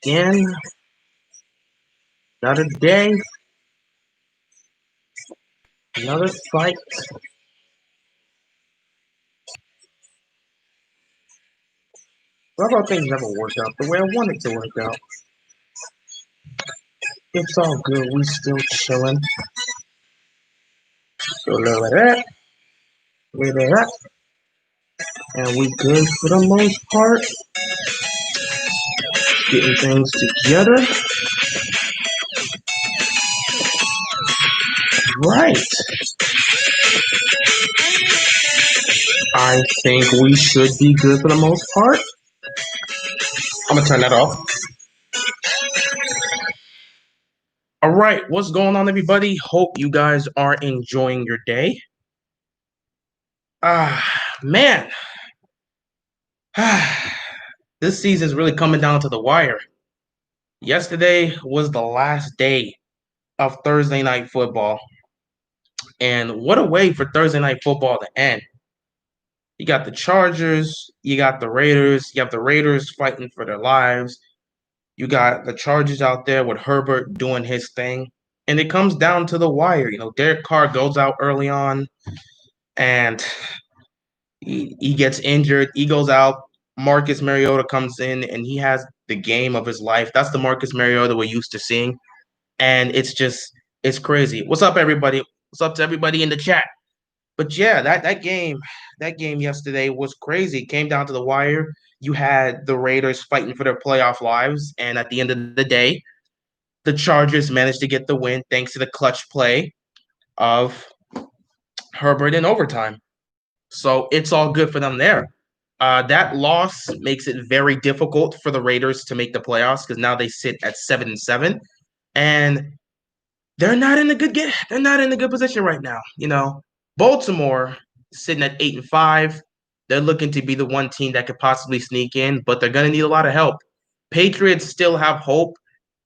Again, another day, another fight. Several things never work out the way I want it to work out. It's all good. We still chilling. So a little of that, a little of that, and we good for the most part. Getting things together. Right. I think we should be good for the most part. I'm gonna turn that off. All right, what's going on, everybody? Hope you guys are enjoying your day. Man, this season is really coming down to the wire. Yesterday was the last day of Thursday night football, and what a way for Thursday night football to end. You got the Chargers, you got the Raiders, you have the Raiders fighting for their lives. You got the Chargers out there with Herbert doing his thing. And it comes down to the wire. You know, Derek Carr goes out early on and he gets injured. He goes out. Marcus Mariota comes in and he has the game of his life. That's the Marcus Mariota we're used to seeing. And it's crazy. What's up, everybody? What's up to everybody in the chat? But yeah, that game yesterday was crazy. It came down to the wire. You had the Raiders fighting for their playoff lives, and at the end of the day, the Chargers managed to get the win thanks to the clutch play of Herbert in overtime. So it's all good for them there. That loss makes it very difficult for the Raiders to make the playoffs because now they sit at 7-7, and they're not in a good position right now. You know, Baltimore sitting at 8-5. They're looking to be the one team that could possibly sneak in, but they're going to need a lot of help. Patriots still have hope.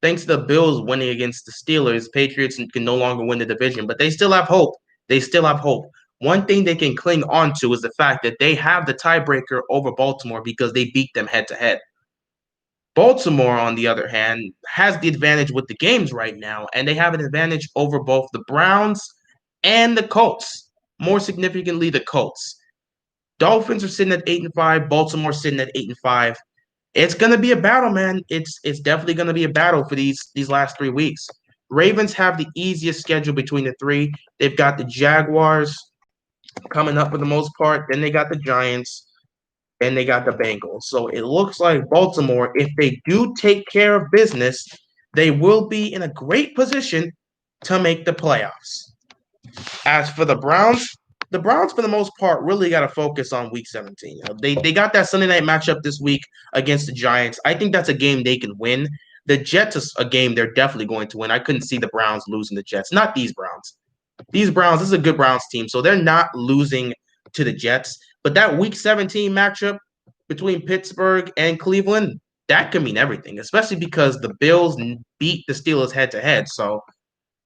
Thanks to the Bills winning against the Steelers, Patriots can no longer win the division, but they still have hope. They still have hope. One thing they can cling on to is the fact that they have the tiebreaker over Baltimore because they beat them head-to-head. Baltimore, on the other hand, has the advantage with the games right now, and they have an advantage over both the Browns and the Colts. More significantly, the Colts. Dolphins are sitting at 8-5. Baltimore sitting at 8-5. It's gonna be a battle, man. It's definitely gonna be a battle for these last 3 weeks. Ravens have the easiest schedule between the three. They've got the Jaguars coming up for the most part. Then they got the Giants. And they got the Bengals. So it looks like Baltimore, if they do take care of business, they will be in a great position to make the playoffs. As for the Browns, for the most part, really got to focus on Week 17. You know, they got that Sunday night matchup this week against the Giants. I think that's a game they can win. The Jets is a game they're definitely going to win. I couldn't see the Browns losing the Jets. Not these Browns. These Browns, this is a good Browns team, so they're not losing to the Jets. But that Week 17 matchup between Pittsburgh and Cleveland, that could mean everything, especially because the Bills beat the Steelers head-to-head. So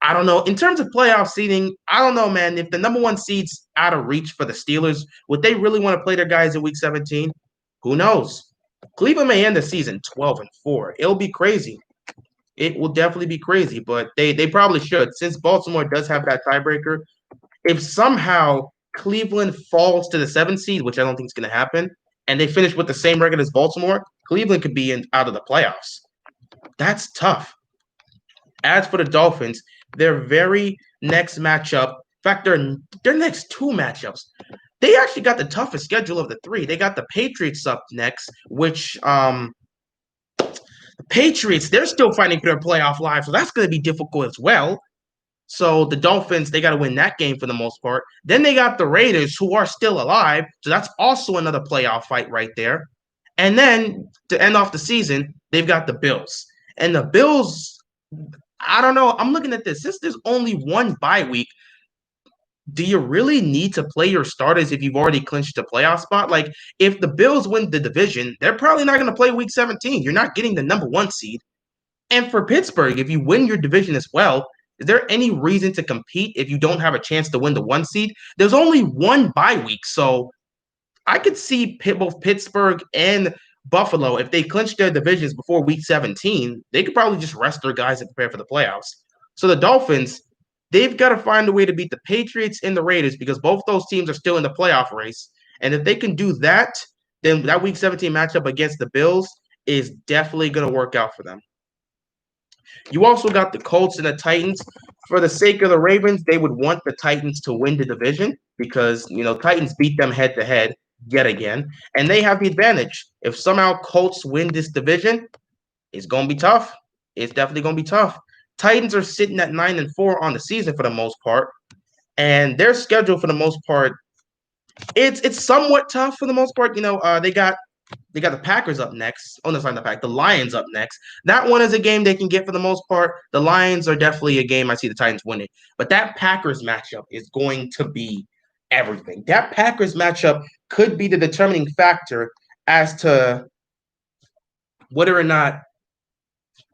I don't know. In terms of playoff seeding, I don't know, man. If the number one seed's out of reach for the Steelers, would they really want to play their guys in Week 17? Who knows? Cleveland may end the season 12-4. It'll be crazy. It will definitely be crazy, but they probably should. Since Baltimore does have that tiebreaker, if somehow Cleveland falls to the 7th seed, which I don't think is going to happen, and they finish with the same record as Baltimore, Cleveland could be out of the playoffs. That's tough. As for the Dolphins, their very next matchup, in fact, their next 2 matchups, they actually got the toughest schedule of the 3. They got the Patriots up next, which the Patriots, they're still fighting for their playoff lives, so that's going to be difficult as well. So the Dolphins, they got to win that game for the most part. Then they got the Raiders, who are still alive, so that's also another playoff fight right there. And then to end off the season, they've got the Bills. And the Bills, I don't know. I'm looking at this. Since there's only one bye week, do you really need to play your starters if you've already clinched a playoff spot? Like, if the Bills win the division, they're probably not going to play Week 17. You're not getting the number 1 seed. And for Pittsburgh, if you win your division as well, is there any reason to compete if you don't have a chance to win the 1 seed? There's only one bye week, so I could see both Pittsburgh and Buffalo, if they clinch their divisions before week 17, they could probably just rest their guys and prepare for the playoffs. So the Dolphins, they've got to find a way to beat the Patriots and the Raiders because both those teams are still in the playoff race. And if they can do that, then that week 17 matchup against the Bills is definitely going to work out for them. You also got the Colts and the Titans. For the sake of the Ravens, they would want the Titans to win the division because, Titans beat them head to head yet again, and they have the advantage. If somehow Colts win this division, it's going to be tough. It's definitely going to be tough. Titans are sitting at 9-4 on the season for the most part, and their schedule for the most part, it's somewhat tough for the most part. They got the Packers up next. Oh, no, sorry, the Lions up next. That one is a game they can get for the most part. The Lions are definitely a game I see the Titans winning. But that Packers matchup is going to be everything. That Packers matchup could be the determining factor as to whether or not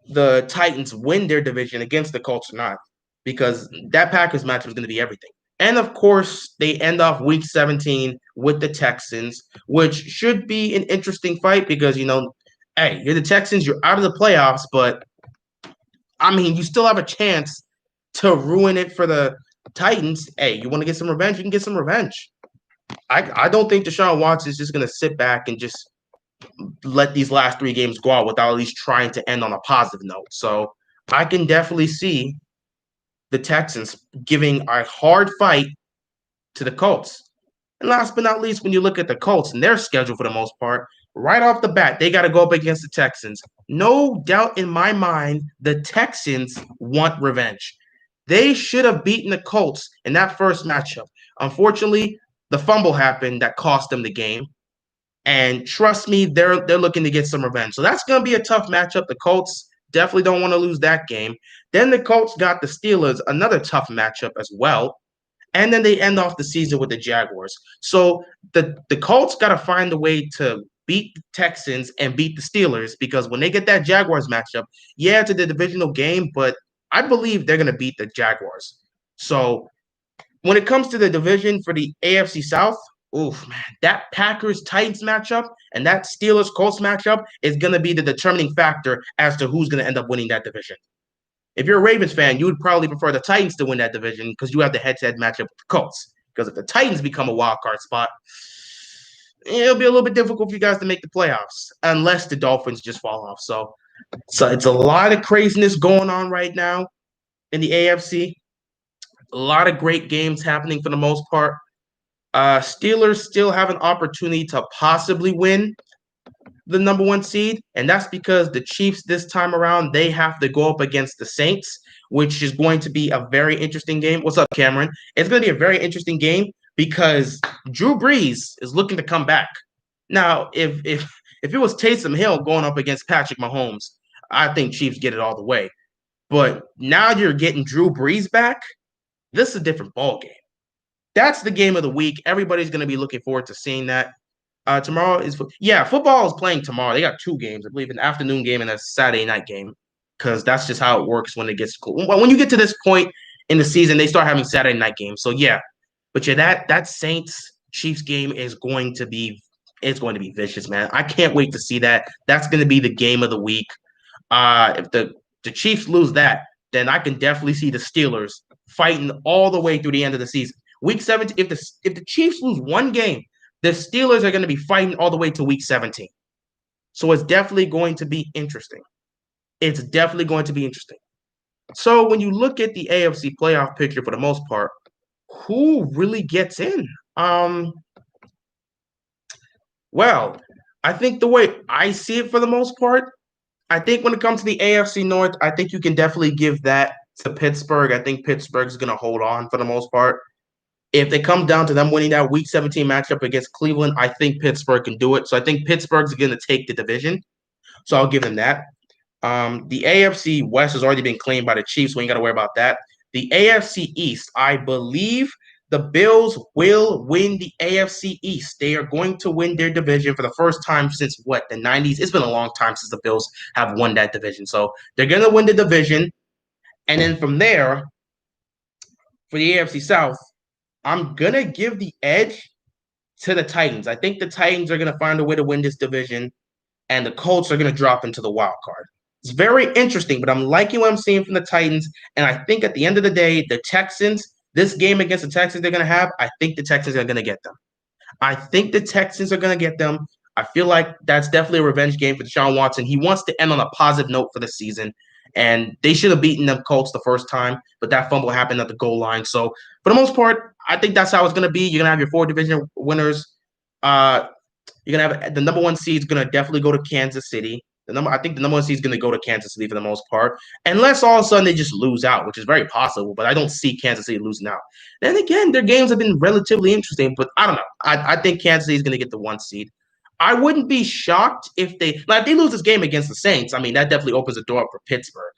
the Titans win their division against the Colts or not, because that Packers matchup is going to be everything. And of course, they end off week 17 with the Texans, which should be an interesting fight because, hey, you're the Texans, you're out of the playoffs, but I mean, you still have a chance to ruin it for the Titans. Hey, you want to get some revenge? You can get some revenge. I don't think Deshaun Watson is just going to sit back and just let these last 3 games go out without at least trying to end on a positive note. So I can definitely see the Texans giving a hard fight to the Colts. And last but not least, when you look at the Colts and their schedule for the most part, right off the bat, they got to go up against the Texans. No doubt in my mind, the Texans want revenge. They should have beaten the Colts in that first matchup. Unfortunately, the fumble happened that cost them the game. And trust me, they're looking to get some revenge. So that's going to be a tough matchup. The Colts definitely don't want to lose that game. Then the Colts got the Steelers, another tough matchup as well. And then they end off the season with the Jaguars. So the Colts got to find a way to beat the Texans and beat the Steelers because when they get that Jaguars matchup, yeah, it's a divisional game, but I believe they're going to beat the Jaguars. So when it comes to the division for the AFC South, oof, man, that Packers Titans matchup and that Steelers Colts matchup is going to be the determining factor as to who's going to end up winning that division. If you're a Ravens fan, you would probably prefer the Titans to win that division because you have the head-to-head matchup with the Colts. Because if the Titans become a wild card spot, it'll be a little bit difficult for you guys to make the playoffs unless the Dolphins just fall off. So it's a lot of craziness going on right now in the AFC. A lot of great games happening for the most part. Steelers still have an opportunity to possibly win the number 1 seed, and that's because the Chiefs this time around, they have to go up against the Saints, which is going to be a very interesting game. What's up, Cameron? It's going to be a very interesting game because Drew Brees is looking to come back. Now, if it was Taysom Hill going up against Patrick Mahomes, I think Chiefs get it all the way. But now you're getting Drew Brees back. This is a different ball game. That's the game of the week. Everybody's going to be looking forward to seeing that. Tomorrow is football is playing tomorrow. They got 2 games, I believe, an afternoon game and a Saturday night game, because that's just how it works when it gets cool. When you get to this point in the season, they start having Saturday night games. So that Saints Chiefs game is going to be vicious, man. I can't wait to see that. That's going to be the game of the week. If the Chiefs lose that, then I can definitely see the Steelers fighting all the way through the end of the season. Week 17, if the Chiefs lose 1 game, the Steelers are going to be fighting all the way to week 17. So it's definitely going to be interesting. It's definitely going to be interesting. So when you look at the AFC playoff picture for the most part, who really gets in? Well, I think the way I see it for the most part, I think when it comes to the AFC North, I think you can definitely give that to Pittsburgh. I think Pittsburgh's going to hold on for the most part. If it comes down to them winning that Week 17 matchup against Cleveland, I think Pittsburgh can do it. So I think Pittsburgh's going to take the division. So I'll give them that. The AFC West has already been claimed by the Chiefs, so we ain't got to worry about that. The AFC East, I believe the Bills will win the AFC East. They are going to win their division for the first time since the 90s. It's been a long time since the Bills have won that division. So they're going to win the division. And then from there, for the AFC South, I'm going to give the edge to the Titans. I think the Titans are going to find a way to win this division, and the Colts are going to drop into the wild card. It's very interesting, but I'm liking what I'm seeing from the Titans. And I think at the end of the day, the Texans, this game against the Texans they're going to have, I think the Texans are going to get them. I think the Texans are going to get them. I feel like that's definitely a revenge game for Deshaun Watson. He wants to end on a positive note for the season. And they should have beaten the Colts the first time, but that fumble happened at the goal line. So, for the most part, I think that's how it's going to be. You're going to have your four division winners. Uh, you're gonna have the number one seed is gonna definitely go to Kansas City. I think the number one seed is gonna go to Kansas City for the most part, unless all of a sudden they just lose out, which is very possible. But I don't see Kansas City losing out. Then again, their games have been relatively interesting, but I don't know. I think Kansas City is gonna get the one seed. I wouldn't be shocked if they lose this game against the Saints. I mean, that definitely opens the door up for Pittsburgh,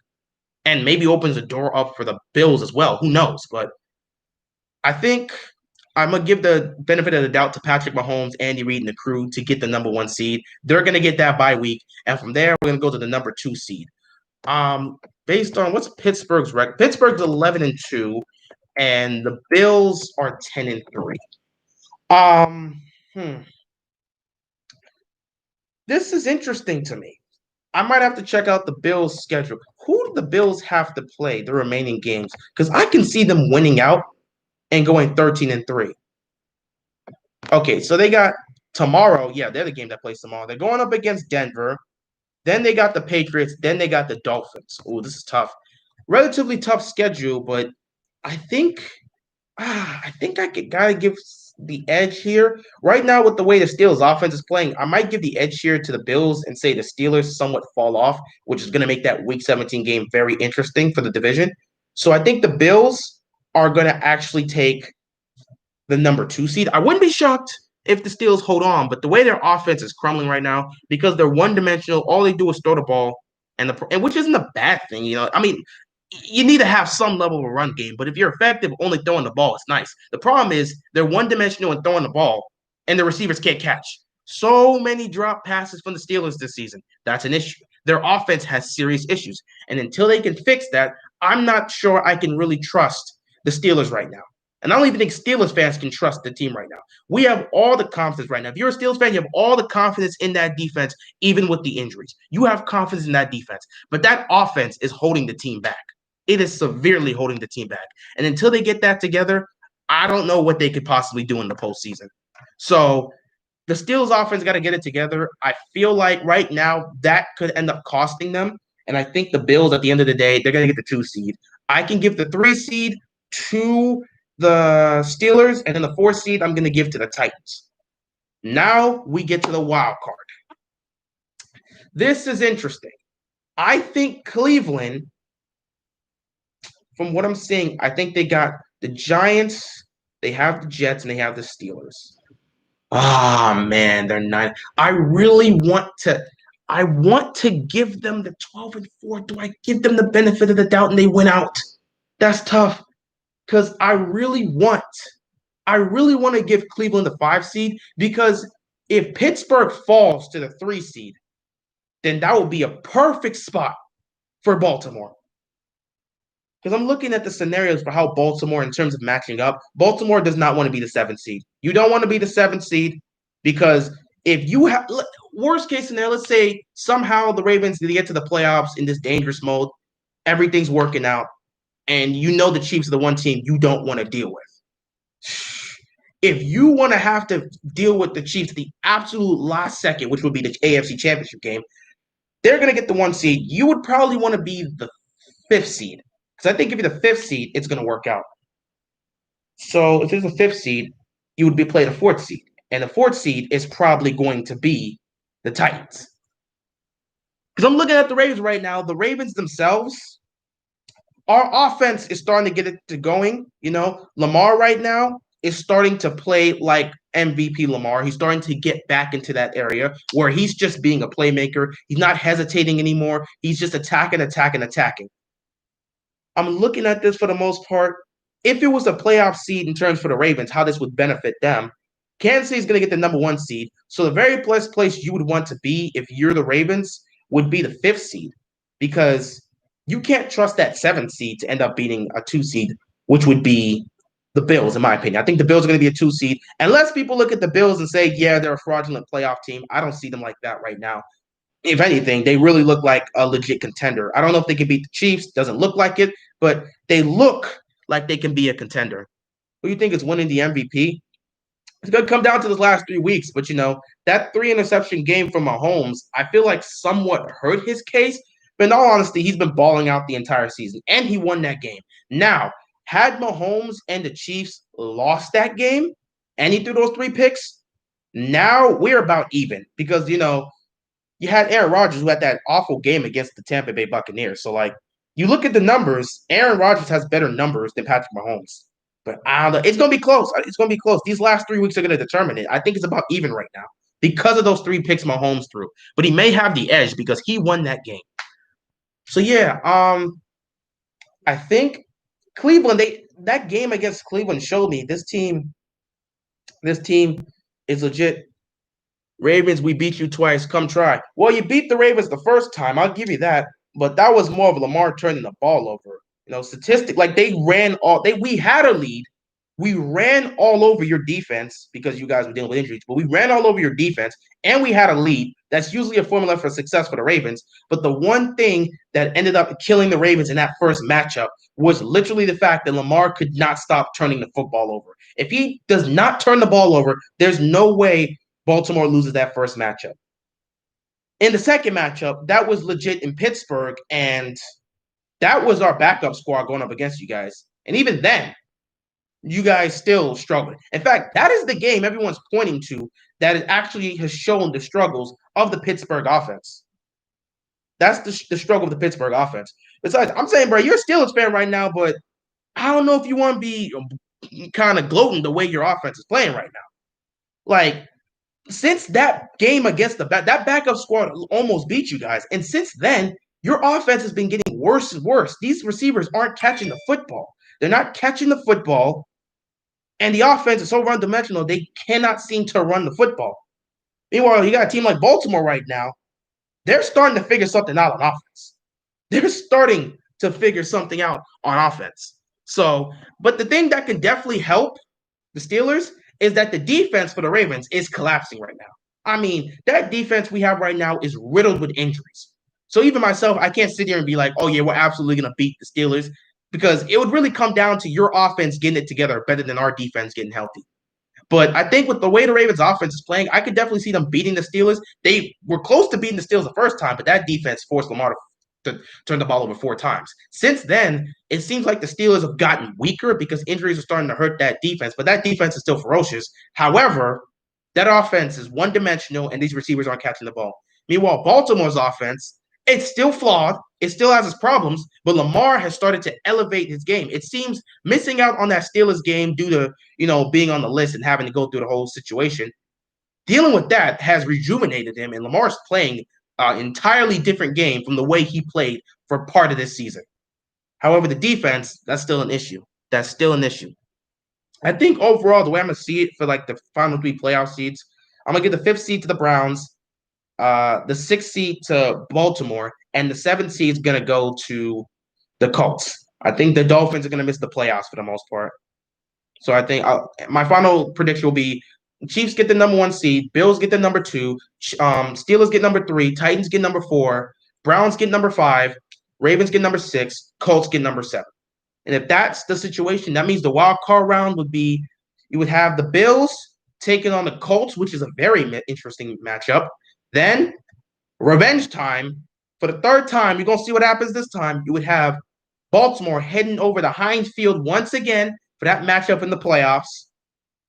and maybe opens the door up for the Bills as well. Who knows? But I think I'm gonna give the benefit of the doubt to Patrick Mahomes, Andy Reid, and the crew to get the number one seed. They're gonna get that bye week, and from there we're gonna go to the number two seed. Based on what's Pittsburgh's record? Pittsburgh's 11-2, and the Bills are 10-3. Um, hmm. This is interesting to me. I might have to check out the Bills' schedule. Who do the Bills have to play the remaining games? Because I can see them winning out and going 13-3. Okay, so they got tomorrow. Yeah, they're the game that plays tomorrow. They're going up against Denver. Then they got the Patriots. Then they got the Dolphins. Oh, this is tough. Relatively tough schedule, but I think gotta give the edge here. Right now, with the way the Steelers offense is playing, I might give the edge here to the Bills and say the Steelers somewhat fall off, which is gonna make that week 17 game very interesting for the division. So I think the Bills are gonna actually take the number two seed. I wouldn't be shocked if the Steelers hold on, but the way their offense is crumbling right now, because they're one dimensional, all they do is throw the ball, and which isn't a bad thing, you know. I mean, you need to have some level of a run game, but if you're effective only throwing the ball, it's nice. The problem is they're one dimensional and throwing the ball, and the receivers can't catch. So many drop passes from the Steelers this season. That's an issue. Their offense has serious issues, and until they can fix that, I'm not sure I can really trust the Steelers right now. And I don't even think Steelers fans can trust the team right now. We have all the confidence right now. If you're a Steelers fan, you have all the confidence in that defense, even with the injuries. You have confidence in that defense. But that offense is holding the team back. It is severely holding the team back. And until they get that together, I don't know what they could possibly do in the postseason. So the Steelers offense got to get it together. I feel like right now that could end up costing them. And I think the Bills, at the end of the day, they're going to get the two seed. I can give the three seed to the Steelers, and then the fourth seed I'm going to give to the Titans. Now we get to the wild card. This is interesting. I think Cleveland, from what I'm seeing, I think they got the Giants, they have the Jets, and they have the Steelers. Ah, man, they're not. I want to give them the 12-4. Do I give them the benefit of the doubt and they win out? That's tough. Because I really want to give Cleveland the 5 seed, because if Pittsburgh falls to the 3 seed, then that will be a perfect spot for Baltimore. Because I'm looking at the scenarios for how Baltimore, in terms of matching up, Baltimore does not want to be the 7th seed. You don't want to be the 7th seed, because if you have, worst case scenario, let's say somehow the Ravens get to the playoffs in this dangerous mode, everything's working out, and you know the Chiefs are the one team you don't want to deal with. If you want to have to deal with the Chiefs the absolute last second, which would be the AFC Championship game, they're going to get the 1 seed. You would probably want to be the 5th seed, because I think if you're the 5th seed, it's going to work out. So if you're the 5th seed, you would be playing the 4th seed, and the 4th seed is probably going to be the Titans. Because I'm looking at the Ravens right now. The Ravens themselves, our offense is starting to get it to going. You know, Lamar right now is starting to play like MVP Lamar. He's starting to get back into that area where he's just being a playmaker. He's not hesitating anymore. He's just attacking. I'm looking at this for the most part. If it was a playoff seed in terms for the Ravens, how this would benefit them, Kansas City is going to get the number 1 seed. So the very best place you would want to be if you're the Ravens would be the 5th seed, because you can't trust that 7th seed to end up beating a 2 seed, which would be The Bills, in my opinion. I think the Bills are going to be a 2 seed. Unless people look at the Bills and say, yeah, they're a fraudulent playoff team. I don't see them like that right now. If anything, they really look like a legit contender. I don't know if they can beat the Chiefs. Doesn't look like it, but they look like they can be a contender. Who do you think is winning the MVP? It's going to come down to the last 3 weeks, but that 3 interception game from Mahomes, I feel like somewhat hurt his case. But in all honesty, he's been balling out the entire season, and he won that game. Now, had Mahomes and the Chiefs lost that game, and he threw those 3 picks, now we're about even because you had Aaron Rodgers who had that awful game against the Tampa Bay Buccaneers. So you look at the numbers, Aaron Rodgers has better numbers than Patrick Mahomes. But I don't know. It's gonna be close. It's gonna be close. These last 3 weeks are gonna determine it. I think it's about even right now because of those 3 picks Mahomes threw. But he may have the edge because he won that game. So yeah, I think Cleveland, that game against Cleveland showed me this team is legit. Ravens, we beat you twice. Come try. Well, you beat the Ravens the first time. I'll give you that. But that was more of Lamar turning the ball over. Statistic like we had a lead. We ran all over your defense because you guys were dealing with injuries, but we ran all over your defense and we had a lead. That's usually a formula for success for the Ravens. But the one thing that ended up killing the Ravens in that first matchup was literally the fact that Lamar could not stop turning the football over. If he does not turn the ball over, there's no way Baltimore loses that first matchup. In the second matchup, that was legit in Pittsburgh, and that was our backup squad going up against you guys. And even then, you guys still struggled. In fact, that is the game everyone's pointing to that it actually has shown the struggles of the Pittsburgh offense. That's the struggle of the Pittsburgh offense. Besides, I'm saying, bro, you're a Steelers fan right now, but I don't know if you want to be kind of gloating the way your offense is playing right now. Like, since that game against that backup squad almost beat you guys, and since then, your offense has been getting worse and worse. These receivers aren't catching the football. They're not catching the football, and the offense is so one-dimensional, they cannot seem to run the football. Meanwhile, you got a team like Baltimore right now. They're starting to figure something out on offense. They're starting to figure something out on offense. So, but the thing that can definitely help the Steelers is that the defense for the Ravens is collapsing right now. I mean, that defense we have right now is riddled with injuries. So even myself, I can't sit here and be like, oh, yeah, we're absolutely going to beat the Steelers because it would really come down to your offense getting it together better than our defense getting healthy. But I think with the way the Ravens offense is playing, I could definitely see them beating the Steelers. They were close to beating the Steelers the first time, but that defense forced Lamar to turn the ball over 4 times. Since then, it seems like the Steelers have gotten weaker because injuries are starting to hurt that defense, but that defense is still ferocious. However, that offense is one-dimensional, and these receivers aren't catching the ball. Meanwhile, Baltimore's offense, it's still flawed. It still has its problems, but Lamar has started to elevate his game. It seems missing out on that Steelers game due to, being on the list and having to go through the whole situation. Dealing with that has rejuvenated him, and Lamar's playing an entirely different game from the way he played for part of this season. However, the defense, that's still an issue. That's still an issue. I think overall, the way I'm going to see it for the final 3 playoff seeds, I'm going to give the 5th seed to the Browns, the 6th seed to Baltimore, and the 7th seed is going to go to the Colts. I think the Dolphins are going to miss the playoffs for the most part. So I think my final prediction will be Chiefs get the number 1 seed, Bills get the number 2, Steelers get number 3, Titans get number 4, Browns get number 5, Ravens get number 6, Colts get number 7. And if that's the situation, that means the wild card round would be you would have the Bills taking on the Colts, which is a very interesting matchup. Then revenge time. For the 3rd time, you're going to see what happens this time. You would have Baltimore heading over to Heinz Field once again for that matchup in the playoffs.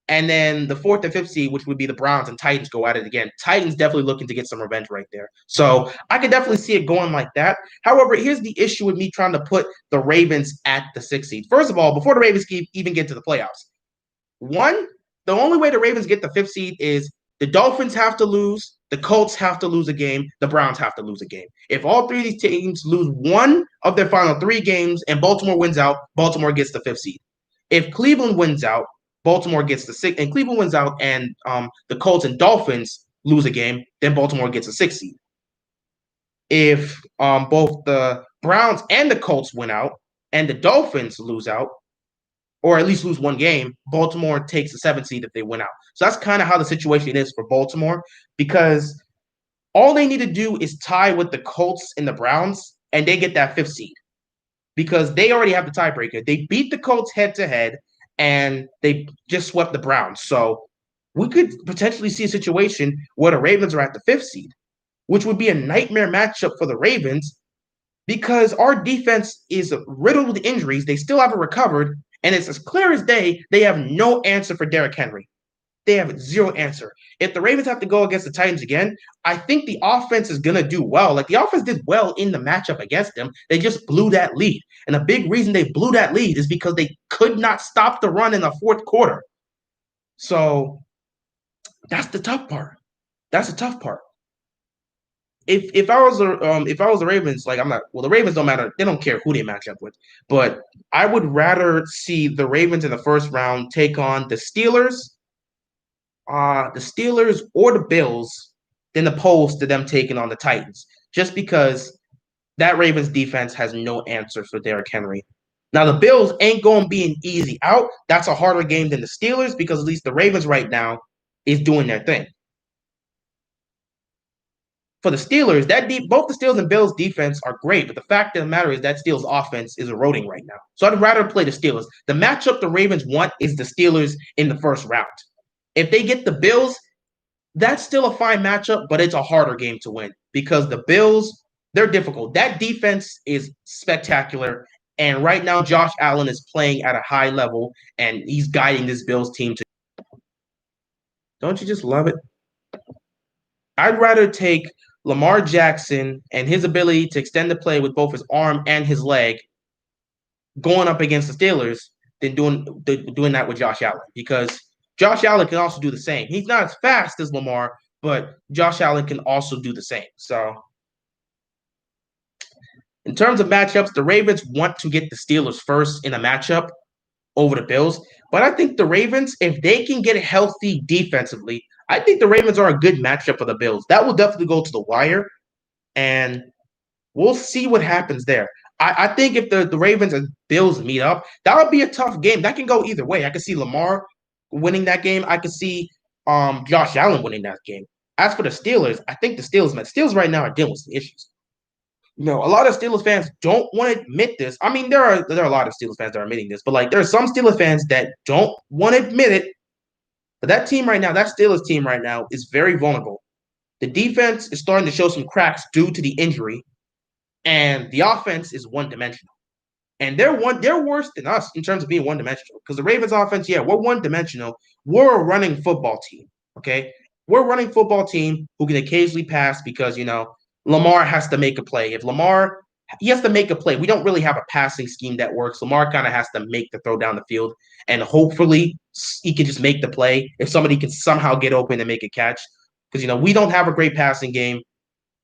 And then the 4th and 5th seed, which would be the Browns and Titans, go at it again. Titans definitely looking to get some revenge right there. So I could definitely see it going like that. However, here's the issue with me trying to put the Ravens at the 6th seed. First of all, before the Ravens even get to the playoffs, the only way the Ravens get the 5th seed is the Dolphins have to lose, the Colts have to lose a game, the Browns have to lose a game. If all 3 of these teams lose one of their final 3 games and Baltimore wins out, Baltimore gets the 5th seed. If Cleveland wins out, Baltimore gets the 6th, and Cleveland wins out, and the Colts and Dolphins lose a game, then Baltimore gets a 6th seed. If both the Browns and the Colts win out, and the Dolphins lose out, or at least lose one game, Baltimore takes the 7th seed if they win out. So that's kind of how the situation is for Baltimore, because all they need to do is tie with the Colts and the Browns, and they get that 5th seed because they already have the tiebreaker. They beat the Colts head to head, and they just swept the Browns. So we could potentially see a situation where the Ravens are at the 5th seed, which would be a nightmare matchup for the Ravens because our defense is riddled with injuries. They still haven't recovered, and it's as clear as day they have no answer for Derrick Henry. They have zero answer. If the Ravens have to go against the Titans again, I think the offense is going to do well. Like, the offense did well in the matchup against them. They just blew that lead. And a big reason they blew that lead is because they could not stop the run in the fourth quarter. So that's the tough part. That's the tough part. If I was the Ravens, like, I'm not, well, the Ravens don't matter. They don't care who they match up with. But I would rather see the Ravens in the first round take on the Steelers or the Bills than opposed to them taking on the Titans, just because that Ravens defense has no answer for Derrick Henry. Now, the Bills ain't going to be an easy out. That's a harder game than the Steelers because at least the Ravens right now is doing their thing. For the Steelers, both the Steelers and Bills defense are great, but the fact of the matter is that Steelers offense is eroding right now. So I'd rather play the Steelers. The matchup the Ravens want is the Steelers in the first round. If they get the Bills, that's still a fine matchup, but it's a harder game to win because the Bills, they're difficult. That defense is spectacular. And right now, Josh Allen is playing at a high level, and he's guiding this Bills team to. Don't you just love it? I'd rather take Lamar Jackson and his ability to extend the play with both his arm and his leg going up against the Steelers than doing that with Josh Allen, because Josh Allen can also do the same. He's not as fast as Lamar, but Josh Allen can also do the same. So in terms of matchups, the Ravens want to get the Steelers first in a matchup over the Bills. But I think the Ravens, if they can get healthy defensively, I think the Ravens are a good matchup for the Bills. That will definitely go to the wire, and we'll see what happens there. I think if the Ravens and Bills meet up, that would be a tough game. That can go either way. I could see Lamar winning that game. I could see Josh Allen winning that game. As for the Steelers, I think the Steelers right now are dealing with some issues. You know, a lot of Steelers fans don't want to admit this. I mean, there are a lot of Steelers fans that are admitting this, but like there are some Steelers fans that don't want to admit it. But that team right now, that Steelers team right now, is very vulnerable. The defense is starting to show some cracks due to the injury, and the offense is one dimensional. And they're worse than us in terms of being one dimensional. Because the Ravens offense, yeah, we're one dimensional. We're a running football team. Okay. We're a running football team who can occasionally pass because, Lamar has to make a play. If Lamar he has to make a play. We don't really have a passing scheme that works. Lamar kind of has to make the throw down the field, and hopefully he can just make the play if somebody can somehow get open and make a catch. Because we don't have a great passing game.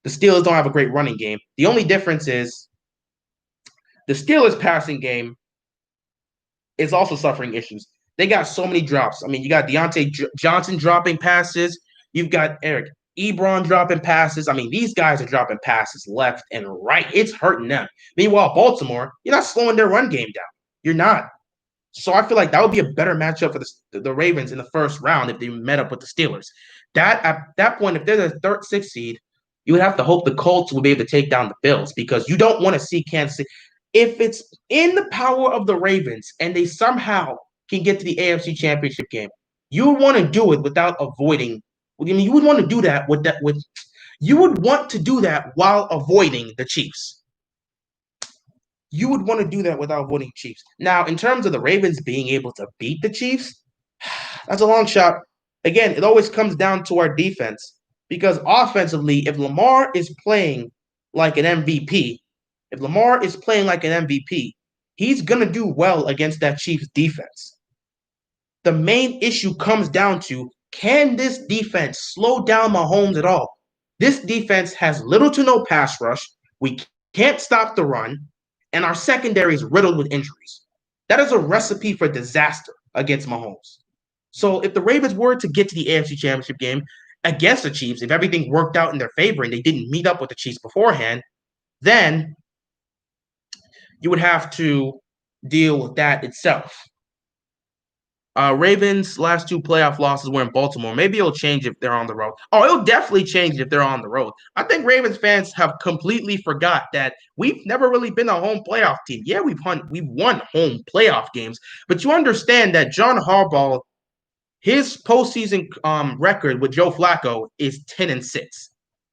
The Steelers don't have a great running game. The only difference is the Steelers' passing game is also suffering issues. They got so many drops. I mean, you got Deontay Johnson dropping passes. You've got Eric Ebron dropping passes. I mean, these guys are dropping passes left and right. It's hurting them. Meanwhile, Baltimore, you're not slowing their run game down. You're not. So I feel like that would be a better matchup for the Ravens in the first round if they met up with the Steelers. At that point, if they're the third, sixth seed, you would have to hope the Colts will be able to take down the Bills because you don't want to see Kansas City. If it's in the power of the Ravens and they somehow can get to the AFC Championship game, you would want to do it without avoiding. I mean, you would want to do that with. You would want to do that while avoiding the Chiefs. You would want to do that without avoiding Chiefs. Now, in terms of the Ravens being able to beat the Chiefs, that's a long shot. Again, it always comes down to our defense because offensively, if Lamar is playing like an MVP, he's going to do well against that Chiefs defense. The main issue comes down to, can this defense slow down Mahomes at all? This defense has little to no pass rush. We can't stop the run, and our secondary is riddled with injuries. That is a recipe for disaster against Mahomes. So if the Ravens were to get to the AFC Championship game against the Chiefs, if everything worked out in their favor and they didn't meet up with the Chiefs beforehand, then you would have to deal with that itself. Ravens' last two playoff losses were in Baltimore. Maybe it'll change if they're on the road. Oh, it'll definitely change if they're on the road. I think Ravens fans have completely forgot that we've never really been a home playoff team. Yeah, we've won home playoff games, but you understand that John Harbaugh, his postseason record with Joe Flacco is 10-6.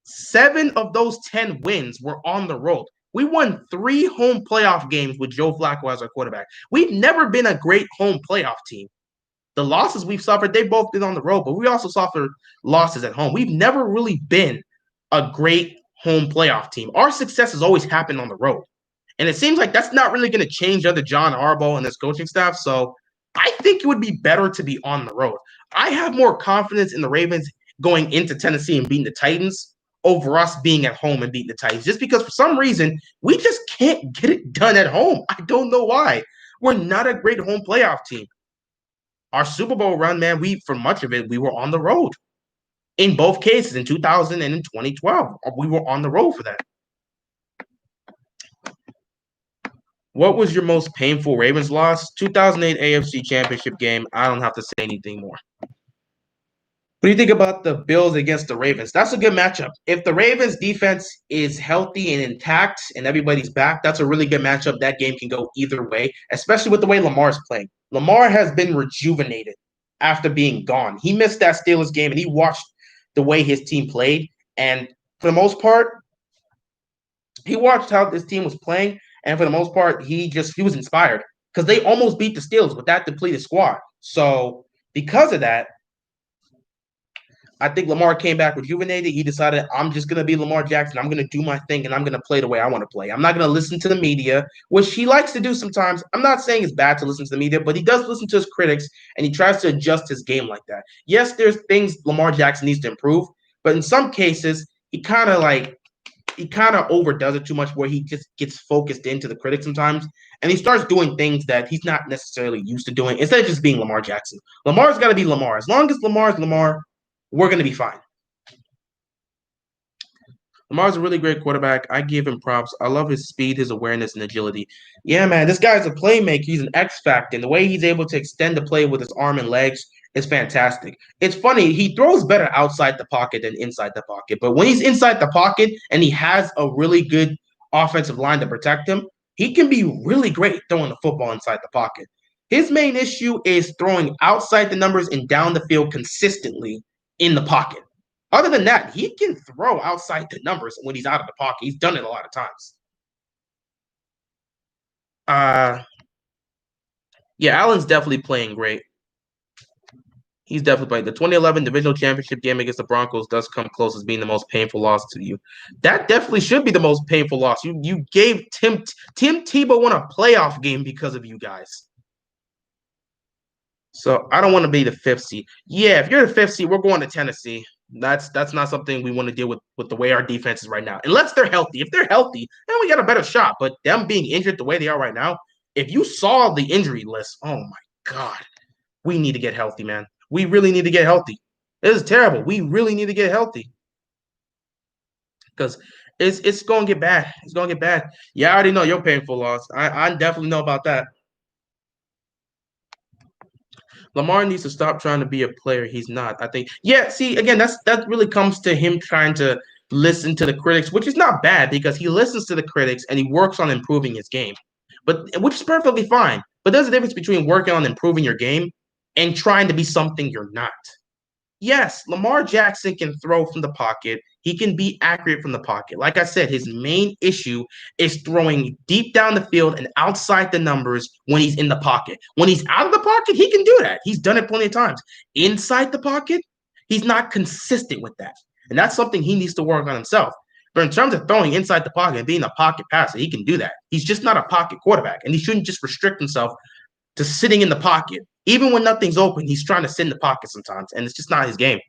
7 of those 10 wins were on the road. We won 3 home playoff games with Joe Flacco as our quarterback. We've never been a great home playoff team. The losses we've suffered, they've both been on the road, but we also suffered losses at home. We've never really been a great home playoff team. Our success has always happened on the road. And it seems like that's not really going to change under John Harbaugh and his coaching staff. So I think it would be better to be on the road. I have more confidence in the Ravens going into Tennessee and beating the Titans over us being at home and beating the Titans, just because for some reason we just can't get it done at home. I don't know why. We're not a great home playoff team. Our Super Bowl run, man, for much of it, we were on the road. In both cases, in 2000 and in 2012, we were on the road for that. What was your most painful Ravens loss? 2008 AFC Championship game. I don't have to say anything more. What do you think about the Bills against the Ravens? That's a good matchup. If the Ravens defense is healthy and intact and everybody's back, that's a really good matchup. That game can go either way, especially with the way Lamar's playing. Lamar has been rejuvenated after being gone. He missed that Steelers game and he watched the way his team played. And for the most part, he watched how this team was playing. And for the most part, he was inspired because they almost beat the Steelers with that depleted squad. So because of that, I think Lamar came back rejuvenated. He decided, I'm just going to be Lamar Jackson. I'm going to do my thing, and I'm going to play the way I want to play. I'm not going to listen to the media, which he likes to do sometimes. I'm not saying it's bad to listen to the media, but he does listen to his critics, and he tries to adjust his game like that. Yes, there's things Lamar Jackson needs to improve, but in some cases, he kind of overdoes it too much where he just gets focused into the critics sometimes, and he starts doing things that he's not necessarily used to doing instead of just being Lamar Jackson. Lamar's got to be Lamar. As long as Lamar's Lamar, we're going to be fine. Lamar's a really great quarterback. I give him props. I love his speed, his awareness, and agility. Yeah, man, this guy's a playmaker. He's an X factor. And the way he's able to extend the play with his arm and legs is fantastic. It's funny. He throws better outside the pocket than inside the pocket. But when he's inside the pocket and he has a really good offensive line to protect him, he can be really great throwing the football inside the pocket. His main issue is throwing outside the numbers and down the field consistently in the pocket. Other than that, he can throw outside the numbers when he's out of the pocket. He's done it a lot of times. Yeah, Allen's definitely playing great. He's definitely playing. The 2011 divisional championship game against the Broncos does come close as being the most painful loss to you. That definitely should be the most painful loss. You gave Tim Tebow won a playoff game because of you guys. So I don't want to be the 5th seed. Yeah, if you're the 5th seed, we're going to Tennessee. That's not something we want to deal with the way our defense is right now. Unless they're healthy. If they're healthy, then we got a better shot. But them being injured the way they are right now, if you saw the injury list, oh my God, we need to get healthy, man. We really need to get healthy. This is terrible. We really need to get healthy because it's going to get bad. It's going to get bad. Yeah, I already know your painful loss. I definitely know about that. Lamar needs to stop trying to be a player he's not. I think. Yeah, see, again, that really comes to him trying to listen to the critics, which is not bad because he listens to the critics and he works on improving his game. But which is perfectly fine. But there's a difference between working on improving your game and trying to be something you're not. Yes, Lamar Jackson can throw from the pocket. He can be accurate from the pocket. Like I said, his main issue is throwing deep down the field and outside the numbers when he's in the pocket. When he's out of the pocket, he can do that. He's done it plenty of times. Inside the pocket, he's not consistent with that. And that's something he needs to work on himself. But in terms of throwing inside the pocket and being a pocket passer, he can do that. He's just not a pocket quarterback. And he shouldn't just restrict himself to sitting in the pocket. Even when nothing's open, he's trying to sit in the pocket sometimes, and it's just not his game.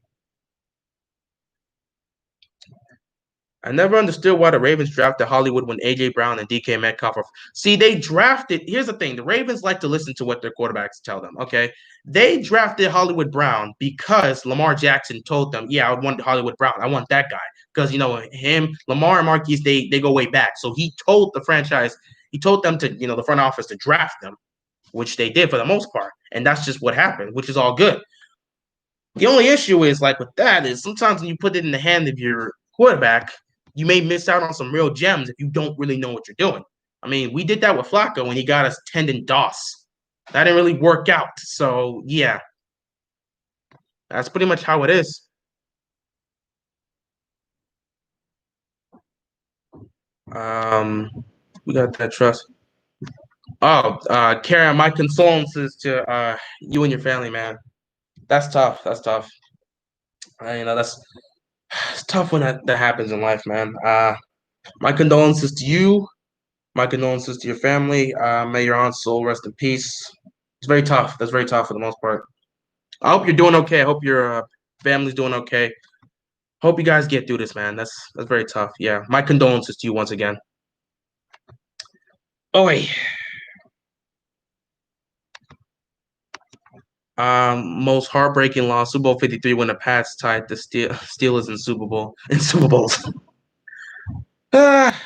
I never understood why the Ravens drafted Hollywood when A.J. Brown and DK Metcalf. See, they drafted. Here's the thing: the Ravens like to listen to what their quarterbacks tell them. Okay, they drafted Hollywood Brown because Lamar Jackson told them, "Yeah, I want Hollywood Brown. I want that guy." Because him, Lamar and Marquise, they go way back. So he told the franchise, he told them to, the front office to draft them, which they did for the most part. and that's just what happened, which is all good. The only issue is like with that is sometimes when you put it in the hand of your quarterback, you may miss out on some real gems if you don't really know what you're doing. I mean, we did that with Flacco when he got us tendon DOS. That didn't really work out. So yeah, that's pretty much how it is. Um, we got that trust. Oh, Karen, my condolences to you and your family, man. That's tough. That's tough. That's it's tough when that happens in life, man. My condolences to you. My condolences to your family. May your aunt's soul rest in peace. It's very tough. That's very tough for the most part. I hope you're doing okay. I hope your family's doing okay. Hope you guys get through this, man. That's very tough. Yeah. My condolences to you once again. Oi. Most heartbreaking loss, Super Bowl 53 when the Pats tied the Steelers in Super Bowls.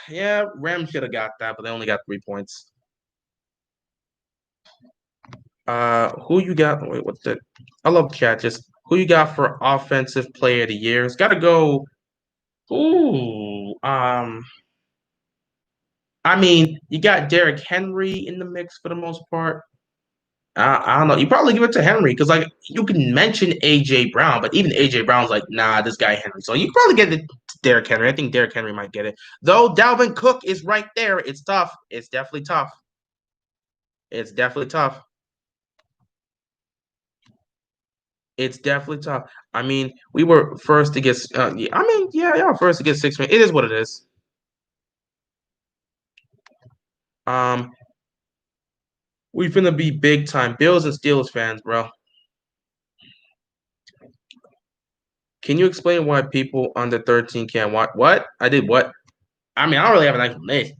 Yeah, Rams should have got that, but they only got 3 points. Who you got? Wait, what's that? I love chat. Just who you got for offensive player of the year? It's got to go. Ooh, I mean, you got Derrick Henry in the mix for the most part. I don't know. You probably give it to Henry because, like, you can mention AJ Brown, but even AJ Brown's like, nah, this guy Henry. So you probably get it to Derrick Henry. I think Derrick Henry might get it. Though Dalvin Cook is right there. It's tough. It's definitely tough. It's definitely tough. It's definitely tough. I mean, we were first to get. Yeah, I mean, yeah, first to get 6 wins. It is what it is. Um, we finna be big time Bills and Steelers fans, bro. Can you explain why people under 13 can't watch? What? I did what? I mean, I don't really have an explanation.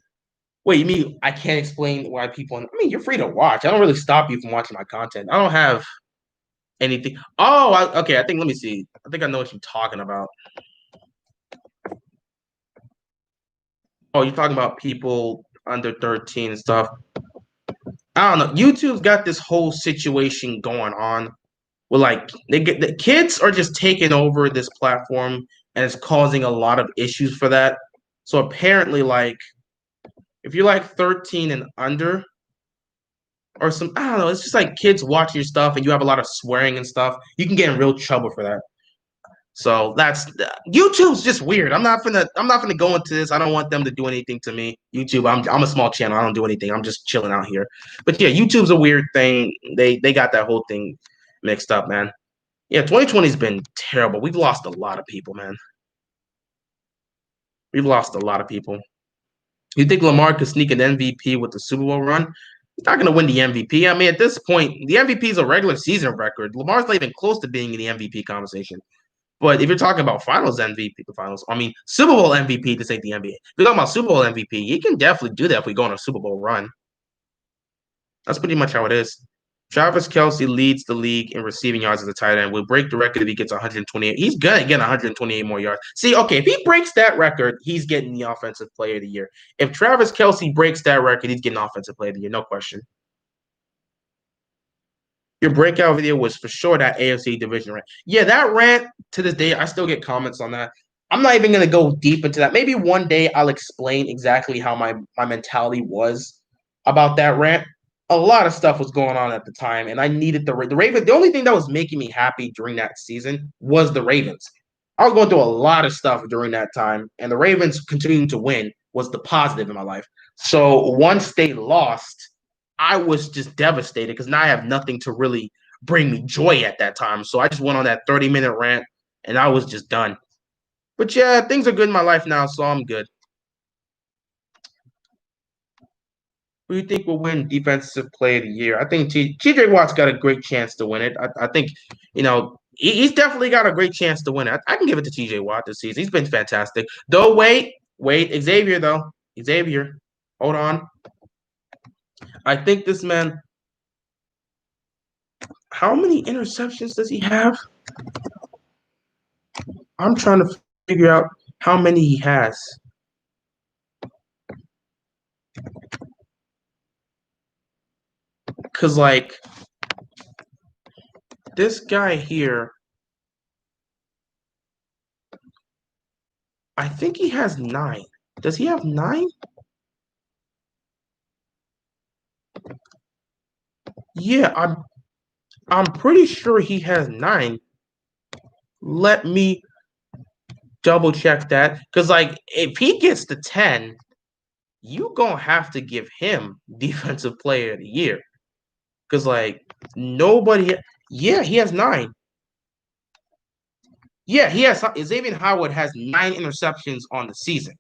Wait, you mean I can't explain why people? I mean, you're free to watch. I don't really stop you from watching my content. I don't have anything. Oh, okay. I think let me see. I think I know what you're talking about. Oh, you're talking about people under 13 and stuff. I don't know. YouTube's got this whole situation going on where like the kids are just taking over this platform and it's causing a lot of issues for that. So apparently, like if you're like 13 and under, or some I don't know. It's just like kids watching your stuff and you have a lot of swearing and stuff. You can get in real trouble for that. So that's YouTube's just weird. I'm not gonna go into this. I don't want them to do anything to me. YouTube, I'm a small channel. I don't do anything. I'm just chilling out here. But yeah, YouTube's a weird thing. They got that whole thing mixed up, man. Yeah, 2020's been terrible. We've lost a lot of people, man. We've lost a lot of people. You think Lamar could sneak an MVP with the Super Bowl run? He's not going to win the MVP. I mean, at this point, the MVP is a regular season record. Lamar's not even close to being in the MVP conversation. But if you're talking about Finals MVP, I mean Super Bowl MVP to say the NBA. If you're talking about Super Bowl MVP, he can definitely do that if we go on a Super Bowl run. That's pretty much how it is. Travis Kelce leads the league in receiving yards as a tight end. Will break the record if he gets 128. He's gonna get 128 more yards. See, okay, if he breaks that record, he's getting the offensive player of the year. If Travis Kelce breaks that record, he's getting offensive player of the year, no question. Your breakout video was for sure that AFC division rant. Yeah, that rant to this day, I still get comments on that. I'm not even gonna go deep into that. Maybe one day I'll explain exactly how my mentality was about that rant. A lot of stuff was going on at the time, and I needed the Ravens. The only thing that was making me happy during that season was the Ravens. I was going through a lot of stuff during that time, and the Ravens continuing to win was the positive in my life. So once they lost, I was just devastated because now I have nothing to really bring me joy at that time. So I just went on that 30-minute rant, and I was just done. But yeah, things are good in my life now, so I'm good. Who do you think will win Defensive Player of the Year? I think TJ Watt's got a great chance to win it. I think, he's definitely got a great chance to win it. I can give it to TJ Watt this season. He's been fantastic. Though, wait, Xavier, though. Xavier, hold on. I think this man, how many interceptions does he have? I'm trying to figure out how many he has. Because, like, This guy here, I think he has 9. Does he have 9? Yeah, I'm pretty sure he has 9. Let me double check that. Because like if he gets to 10, you gonna have to give him defensive player of the year. Because like nobody, yeah, he has 9. Yeah, he has. Xavier Howard has 9 interceptions on the season.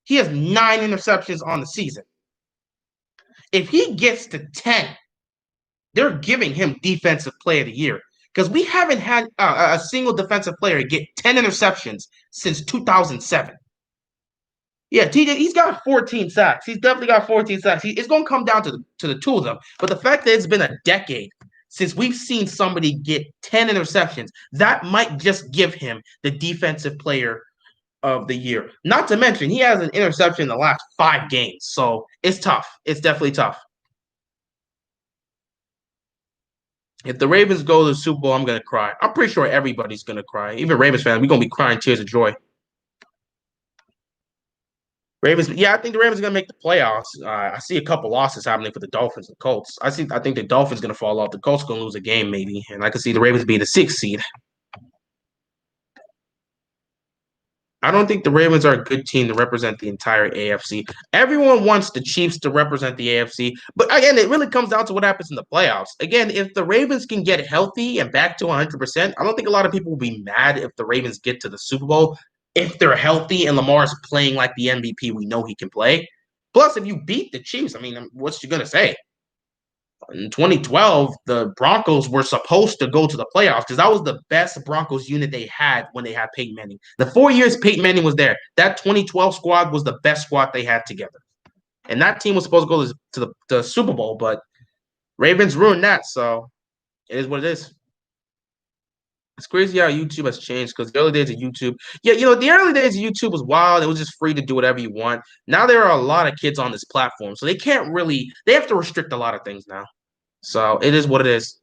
He has 9 interceptions on the season. If he gets to 10, they're giving him defensive player of the year because we haven't had a single defensive player get 10 interceptions since 2007. Yeah, TJ, he's got 14 sacks. He's definitely got 14 sacks. It's going to come down to the two of them. But the fact that it's been a decade since we've seen somebody get 10 interceptions, that might just give him the defensive player of the year. Not to mention, he has an interception in the last 5 games. So it's tough. It's definitely tough. If the Ravens go to the Super Bowl, I'm going to cry. I'm pretty sure everybody's going to cry. Even Ravens fans, we're going to be crying tears of joy. Ravens, yeah, I think the Ravens are gonna make the playoffs. I see a couple losses happening for the Dolphins and Colts. I think the Dolphins gonna fall off. The Colts gonna lose a game maybe, and I can see the Ravens being the 6th seed. I don't think the Ravens are a good team to represent the entire AFC. Everyone wants the Chiefs to represent the AFC, but again, it really comes down to what happens in the playoffs. Again, if the Ravens can get healthy and back to 100%, I don't think a lot of people will be mad if the Ravens get to the Super Bowl if they're healthy and Lamar's playing like the MVP we know he can play. Plus, if you beat the Chiefs, I mean, what's you gonna say? In 2012, the Broncos were supposed to go to the playoffs because that was the best Broncos unit they had when they had Peyton Manning. The 4 years Peyton Manning was there, that 2012 squad was the best squad they had together. And that team was supposed to go to the Super Bowl, but Ravens ruined that. So it is what it is. It's crazy how YouTube has changed because the early days of YouTube, yeah, the early days of YouTube was wild. It was just free to do whatever you want. Now there are a lot of kids on this platform, so they have to restrict a lot of things now. So it is what it is.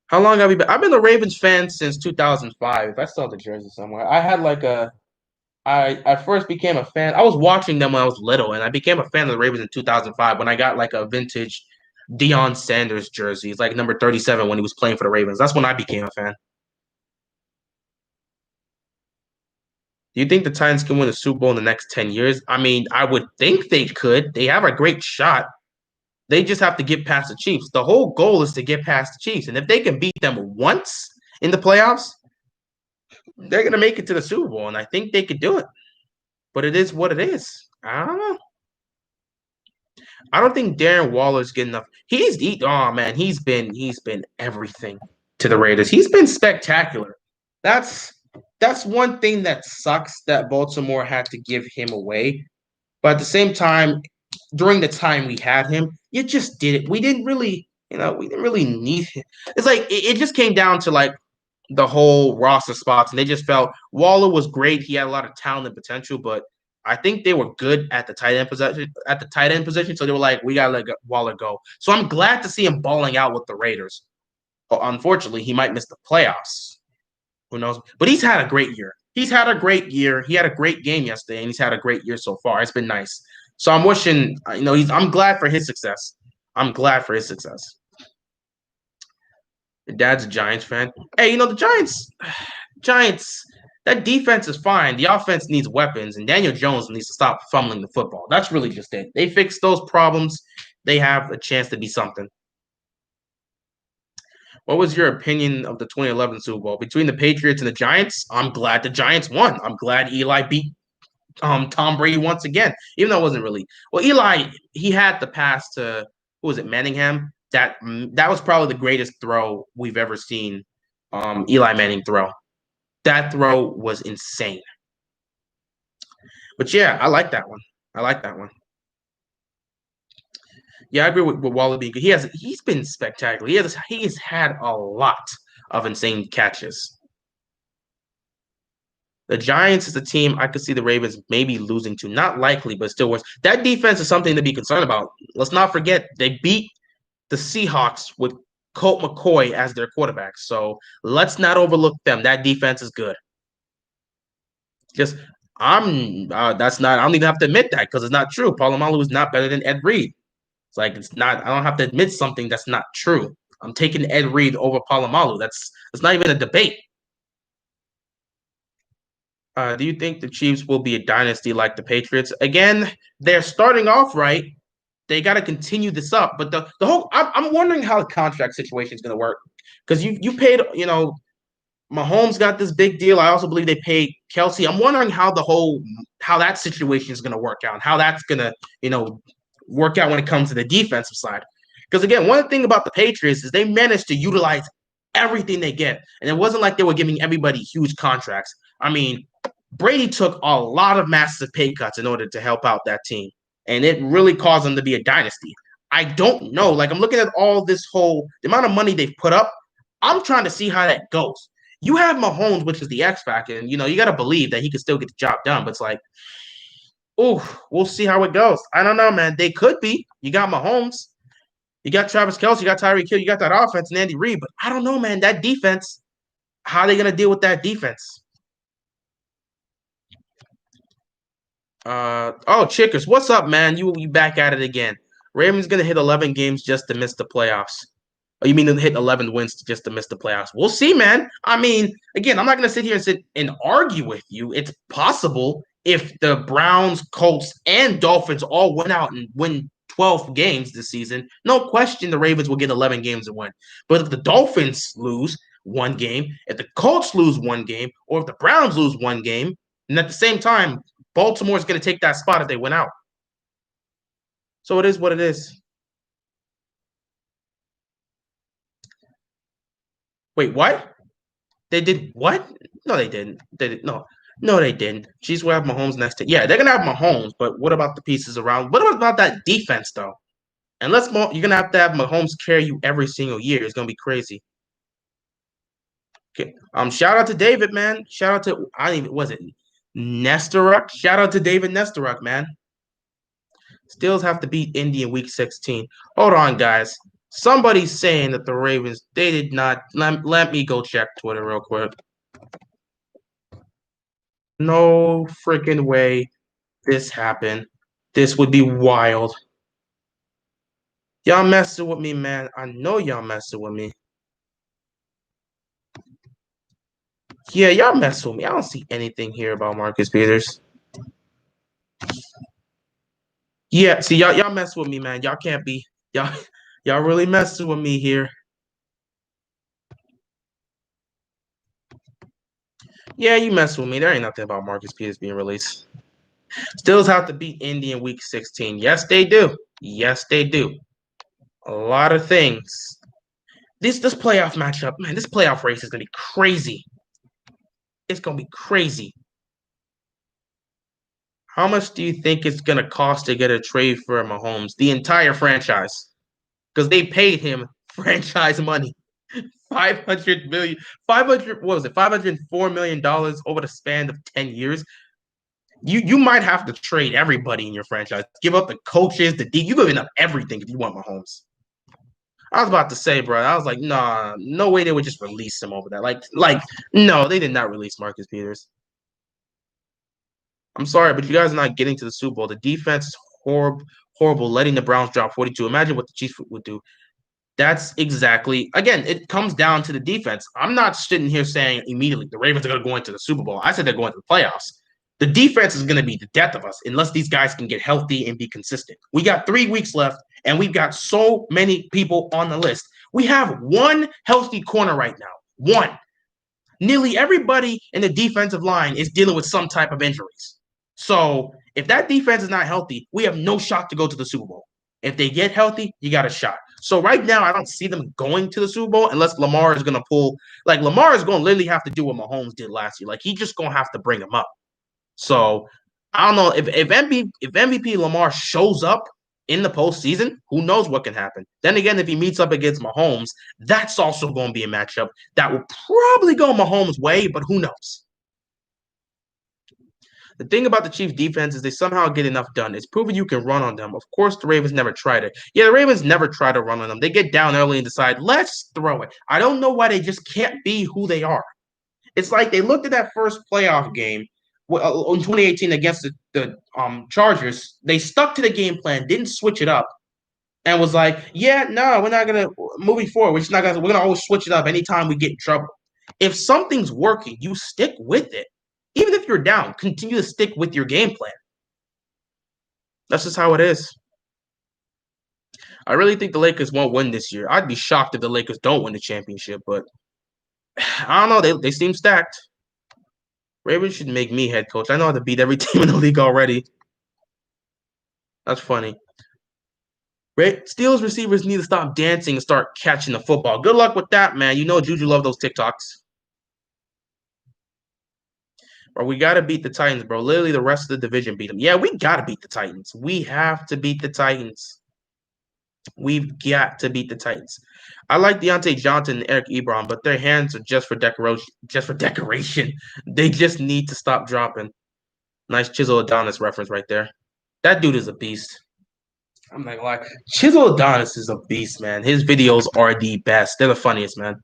How long have you been? I've been a Ravens fan since 2005. I still have the jersey somewhere. I first became a fan. I was watching them when I was little, and I became a fan of the Ravens in 2005 when I got like a vintage Deion Sanders jersey. It's like number 37 when he was playing for the Ravens. That's when I became a fan. Do you think the Titans can win the Super Bowl in the next 10 years? I mean, I would think they could. They have a great shot. They just have to get past the Chiefs. The whole goal is to get past the Chiefs. And if they can beat them once in the playoffs, they're going to make it to the Super Bowl. And I think they could do it. But it is what it is. I don't know. I don't think Darren Waller's good enough. Oh man, he's been everything to the Raiders. He's been spectacular. That's that's one thing that sucks that Baltimore had to give him away. But at the same time, during the time we had him, you just did it. We didn't really need him. It's like it just came down to like the whole roster spots, and they just felt Waller was great. He had a lot of talent and potential, but I think they were good at the tight end position. So they were like, we gotta let Waller go. So I'm glad to see him balling out with the Raiders. But unfortunately, he might miss the playoffs. Who knows? But he's had a great year. He's had a great year. He had a great game yesterday, and he's had a great year so far. It's been nice. So I'm wishing, I'm glad for his success. I'm glad for his success. Your dad's a Giants fan. Hey, the Giants, that defense is fine. The offense needs weapons, and Daniel Jones needs to stop fumbling the football. That's really just it. They fix those problems, they have a chance to be something. What was your opinion of the 2011 Super Bowl between the Patriots and the Giants? I'm glad the Giants won. I'm glad Eli beat Tom Brady once again, even though it wasn't really well. Eli, he had the pass to who was it, Manningham? That was probably the greatest throw we've ever seen. Eli Manning throw. That throw was insane. But yeah, I like that one. I like that one. Yeah, I agree with Waller being good. He's been spectacular. He has had a lot of insane catches. The Giants is a team I could see the Ravens maybe losing to. Not likely, but still worse. That defense is something to be concerned about. Let's not forget they beat the Seahawks with Colt McCoy as their quarterback. So let's not overlook them. That defense is good. Just I'm that's not I don't even have to admit that because it's not true. Palomalu is not better than Ed Reed. It's like it's not I don't have to admit something that's not true. I'm taking Ed Reed over Palomalu. That's not even a debate. Do you think the Chiefs will be a dynasty like the Patriots? Again, they're starting off right. They got to continue this up. But the whole I'm wondering how the contract situation is going to work because you paid Mahomes got this big deal. I also believe they paid Kelsey. I'm wondering how that situation is going to work out, and how that's going to work out when it comes to the defensive side. Because again, one thing about the Patriots is they managed to utilize everything they get, and it wasn't like they were giving everybody huge contracts. I mean, Brady took a lot of massive pay cuts in order to help out that team, and it really caused them to be a dynasty. I don't know. Like I'm looking at all this the amount of money they've put up. I'm trying to see how that goes. You have Mahomes, which is the X factor, and you got to believe that he can still get the job done. But it's like, we'll see how it goes. I don't know, man. They could be. You got Mahomes, you got Travis Kelsey, you got Tyreek Hill, you got that offense and Andy Reid. But I don't know, man. That defense, how are they gonna deal with that defense? Chickers, what's up, man? You back at it again. Ravens gonna hit 11 games just to miss the playoffs. Oh, you mean to hit 11 wins just to miss the playoffs? We'll see, man. I mean, again, I'm not gonna sit here and sit and argue with you. It's possible if the Browns, Colts, and Dolphins all went out and win 12 games this season, no question the Ravens will get 11 games to win. But if the Dolphins lose one game, if the Colts lose one game, or if the Browns lose one game, and at the same time, Baltimore is going to take that spot if they win out. So it is what it is. Wait, what? They did what? No, they didn't. They did no, they didn't. Chiefs will have Mahomes next to yeah, they're gonna have Mahomes, but what about the pieces around? What about that defense though? Unless you're gonna have to have Mahomes carry you every single year. It's gonna be crazy. Okay. Shout out to David, man. Shout out to I don't even was it Nestoruk? Shout out to David Nestoruk, man. Steelers have to beat Indy in week 16. Hold on, guys. Somebody's saying that the Ravens, they did not. Let me go check Twitter real quick. No freaking way this happened. This would be wild. Y'all messing with me, man. I know y'all messing with me. Yeah, y'all messing with me. I don't see anything here about Marcus Peters. Yeah, see y'all mess with me, man. Y'all can't be y'all really messing with me here. Yeah, you mess with me. There ain't nothing about Marcus Peters being released. Stills have to beat Indy in week 16. Yes, they do. Yes, they do. A lot of things. This playoff matchup, man, this playoff race is gonna be crazy. It's gonna be crazy. How much do you think it's gonna cost to get a trade for Mahomes? The entire franchise. Because they paid him franchise money. 500 million, 500, what was it? $504 million over the span of 10 years. You might have to trade everybody in your franchise. Give up the coaches, the D. You giving up everything if you want Mahomes. I was about to say, bro. I was like, nah, no way they would just release him over that. No, they did not release Marcus Peters. I'm sorry, but you guys are not getting to the Super Bowl. The defense is horrible, letting the Browns drop 42. Imagine what the Chiefs would do. That's exactly, again, it comes down to the defense. I'm not sitting here saying immediately the Ravens are going to go into the Super Bowl. I said they're going to the playoffs. The defense is going to be the death of us unless these guys can get healthy and be consistent. We got 3 weeks left, and we've got so many people on the list. We have one healthy corner right now. One. Nearly everybody in the defensive line is dealing with some type of injuries. So if that defense is not healthy, we have no shot to go to the Super Bowl. If they get healthy, you got a shot. So right now, I don't see them going to the Super Bowl unless Lamar is going to pull. Like Lamar is going to literally have to do what Mahomes did last year. Like he's just going to have to bring him up. So I don't know if MVP Lamar shows up in the postseason, who knows what can happen. Then again, if he meets up against Mahomes, that's also going to be a matchup that will probably go Mahomes' way, but who knows? The thing about the Chiefs defense is they somehow get enough done. It's proven you can run on them. Of course, the Ravens never tried it. Yeah, the Ravens never try to run on them. They get down early and decide, let's throw it. I don't know why they just can't be who they are. It's like they looked at that first playoff game in 2018 against the Chargers. They stuck to the game plan, didn't switch it up, and was like, "Yeah, no, we're not gonna moving forward. We're just not gonna. We're gonna always switch it up anytime we get in trouble. If something's working, you stick with it. Even if you're down, continue to stick with your game plan. That's just how it is. I really think the Lakers won't win this year. I'd be shocked if the Lakers don't win the championship, but I don't know. They seem stacked. Ravens should make me head coach. I know how to beat every team in the league already. That's funny. Steelers receivers need to stop dancing and start catching the football. Good luck with that, man. You know Juju love those TikToks. Bro, we got to beat the Titans, bro. Literally, the rest of the division beat them. Yeah, we got to beat the Titans. We have to beat the Titans. We've got to beat the Titans. I like Deontay Johnson and Eric Ebron, but their hands are just for decoration. Just for decoration. They just need to stop dropping. Nice Chisel Adonis reference right there. That dude is a beast. I'm not gonna lie. Chisel Adonis is a beast, man. His videos are the best. They're the funniest, man.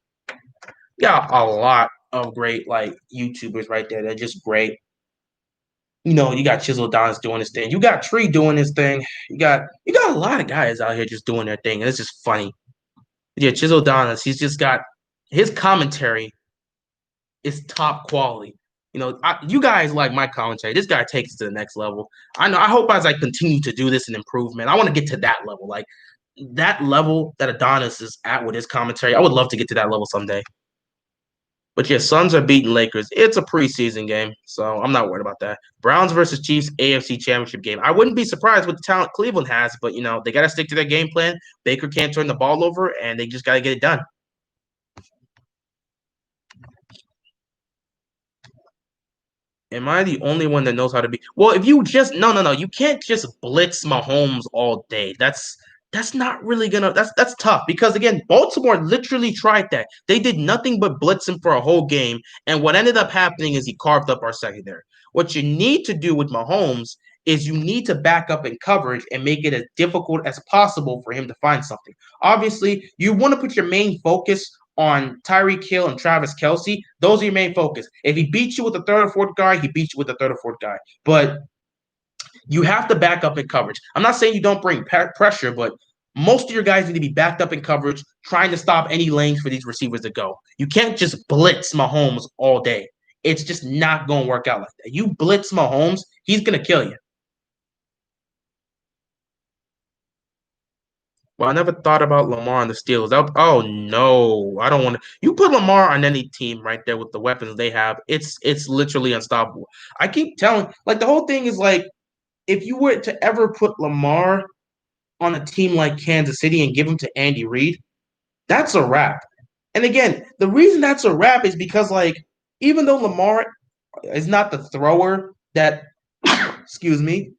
Got a lot of great like YouTubers right there. They're just great. You got Chisel Adonis doing his thing. You got Tree doing his thing. You got a lot of guys out here just doing their thing, and it's just funny. Yeah, Chisel Adonis, he's just got his commentary is top quality. You guys like my commentary. This guy takes it to the next level. I know. I hope as I continue to do this and improve, man, I want to get to that level. Like that level that Adonis is at with his commentary. I would love to get to that level someday. But yeah, Suns are beating Lakers. It's a preseason game, so I'm not worried about that. Browns versus Chiefs AFC Championship game. I wouldn't be surprised with the talent Cleveland has, but they got to stick to their game plan. Baker can't turn the ball over, and they just got to get it done. Am I the only one that knows how to be? Well, if you just no, you can't just blitz Mahomes all day. That's not really gonna. That's tough because again, Baltimore literally tried that. They did nothing but blitz him for a whole game, and what ended up happening is he carved up our secondary. What you need to do with Mahomes is you need to back up in coverage and make it as difficult as possible for him to find something. Obviously, you want to put your main focus on Tyreek Hill and Travis Kelsey. Those are your main focus. If he beats you with the third or fourth guy, he beats you with the third or fourth guy. But you have to back up in coverage. I'm not saying you don't bring pressure, but most of your guys need to be backed up in coverage, trying to stop any lanes for these receivers to go. You can't just blitz Mahomes all day. It's just not going to work out like that. You blitz Mahomes, he's going to kill you. Well, I never thought about Lamar and the Steelers. Oh no, I don't want to. You put Lamar on any team right there with the weapons they have. It's literally unstoppable. I keep telling, like the whole thing is like, if you were to ever put Lamar on a team like Kansas City and give him to Andy Reid, that's a wrap. And again, the reason that's a wrap is because like even though Lamar is not the thrower that, excuse me,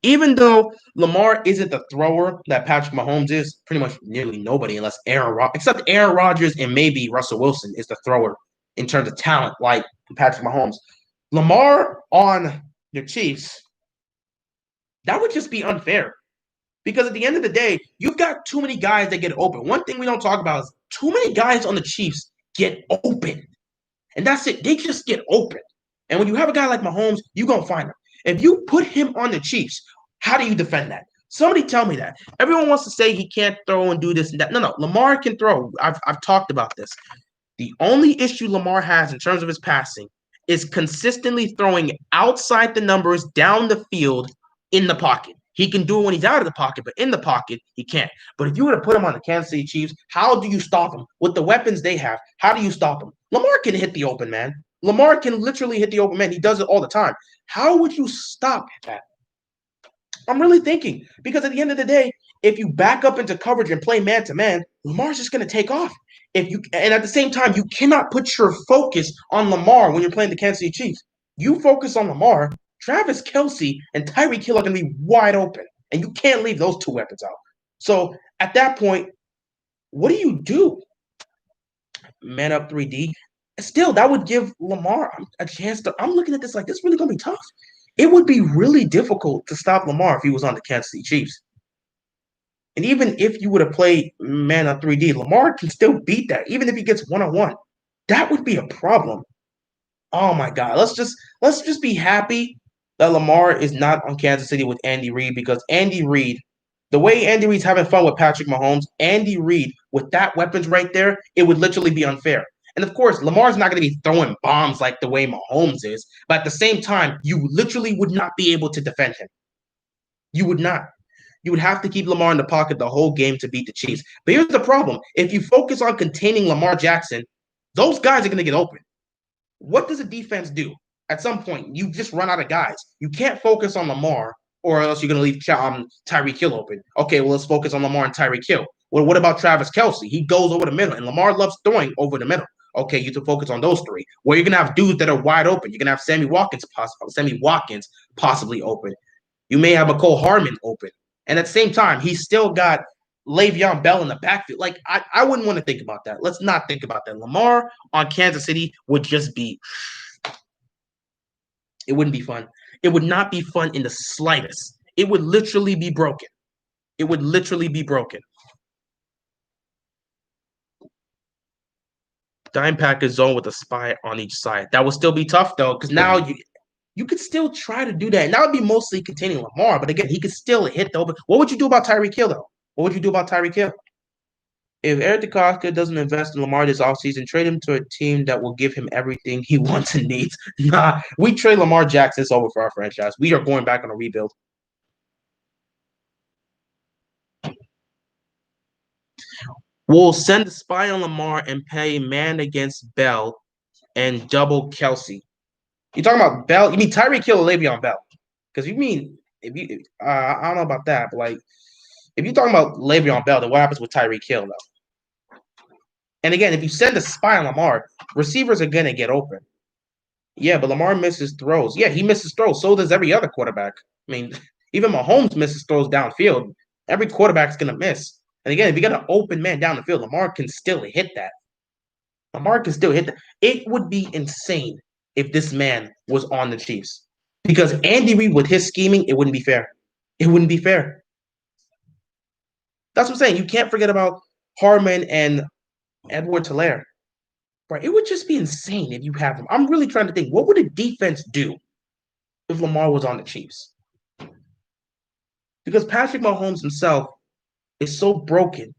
even though Lamar isn't the thrower that Patrick Mahomes is, pretty much nearly nobody, unless except Aaron Rodgers and maybe Russell Wilson is the thrower in terms of talent, like Patrick Mahomes. Lamar on the Chiefs, that would just be unfair. Because at the end of the day, you've got too many guys that get open. One thing we don't talk about is too many guys on the Chiefs get open. And that's it. They just get open. And when you have a guy like Mahomes, you're going to find him. If you put him on the Chiefs, how do you defend that? Somebody tell me that. Everyone wants to say he can't throw and do this and that. No, Lamar can throw. I've talked about this. The only issue Lamar has in terms of his passing is consistently throwing outside the numbers down the field in the pocket. He can do it when he's out of the pocket, but in the pocket, he can't. But if you were to put him on the Kansas City Chiefs, how do you stop him? With the weapons they have, how do you stop him? Lamar can hit the open man. Lamar can literally hit the open man. He does it all the time. How would you stop that? I'm really thinking because at the end of the day, if you back up into coverage and play man to man, Lamar's just going to take off. And at the same time, you cannot put your focus on Lamar when you're playing the Kansas City Chiefs. You focus on Lamar, Travis Kelsey and Tyreek Hill are going to be wide open, and you can't leave those two weapons out. So at that point, what do you do? Man up 3D. Still, that would give Lamar a chance to. I'm looking at this like this really gonna be tough. It would be really difficult to stop Lamar if he was on the Kansas City Chiefs. And even if you would have played man on 3D, Lamar can still beat that, even if he gets one-on-one. That would be a problem. Oh my God. Let's just be happy that Lamar is not on Kansas City with Andy Reid because Andy Reid, the way Andy Reid's having fun with Patrick Mahomes, Andy Reid with that weapons right there, it would literally be unfair. And of course, Lamar's not going to be throwing bombs like the way Mahomes is, but at the same time, you literally would not be able to defend him. You would not. You would have to keep Lamar in the pocket the whole game to beat the Chiefs. But here's the problem. If you focus on containing Lamar Jackson, those guys are going to get open. What does a defense do? At some point, you just run out of guys. You can't focus on Lamar, or else you're going to leave Tyreek Hill open. Okay, well, let's focus on Lamar and Tyreek Hill. Well, what about Travis Kelce? He goes over the middle, and Lamar loves throwing over the middle. Okay, you have to focus on those three. Well, you're going to have dudes that are wide open. You're going to have Sammy Watkins possibly open. You may have McCole Harmon open. And at the same time, he's still got Le'Veon Bell in the backfield. Like, I wouldn't want to think about that. Let's not think about that. Lamar on Kansas City would just be – it wouldn't be fun. It would not be fun in the slightest. It would literally be broken. It would literally be broken. Dime Packers zone with a spy on each side. That would still be tough, though, because now you could still try to do that. And that would be mostly containing Lamar. But again, he could still hit the open. What would you do about Tyreek Hill, though? What would you do about Tyreek Hill? If Eric DeCosta doesn't invest in Lamar this offseason, trade him to a team that will give him everything he wants and needs. Nah, we trade Lamar Jackson. It's over for our franchise. We are going back on a rebuild. We'll send a spy on Lamar and pay man against Bell and double Kelce. You talking about Bell? You mean Tyreek Hill or Le'Veon Bell? Because you mean if you I don't know about that, but like if you're talking about Le'Veon Bell, then what happens with Tyreek Hill though? And again, if you send a spy on Lamar, receivers are gonna get open. Yeah, but Lamar misses throws. Yeah, he misses throws. So does every other quarterback. I mean, even Mahomes misses throws downfield. Every quarterback's gonna miss. And again, if you got an open man down the field, Lamar can still hit that. Lamar can still hit that. It would be insane if this man was on the Chiefs. Because Andy Reid, with his scheming, it wouldn't be fair. It wouldn't be fair. That's what I'm saying. You can't forget about Harmon and Edward Hilaire. Right? It would just be insane if you have him. I'm really trying to think, what would a defense do if Lamar was on the Chiefs? Because Patrick Mahomes himself is so broken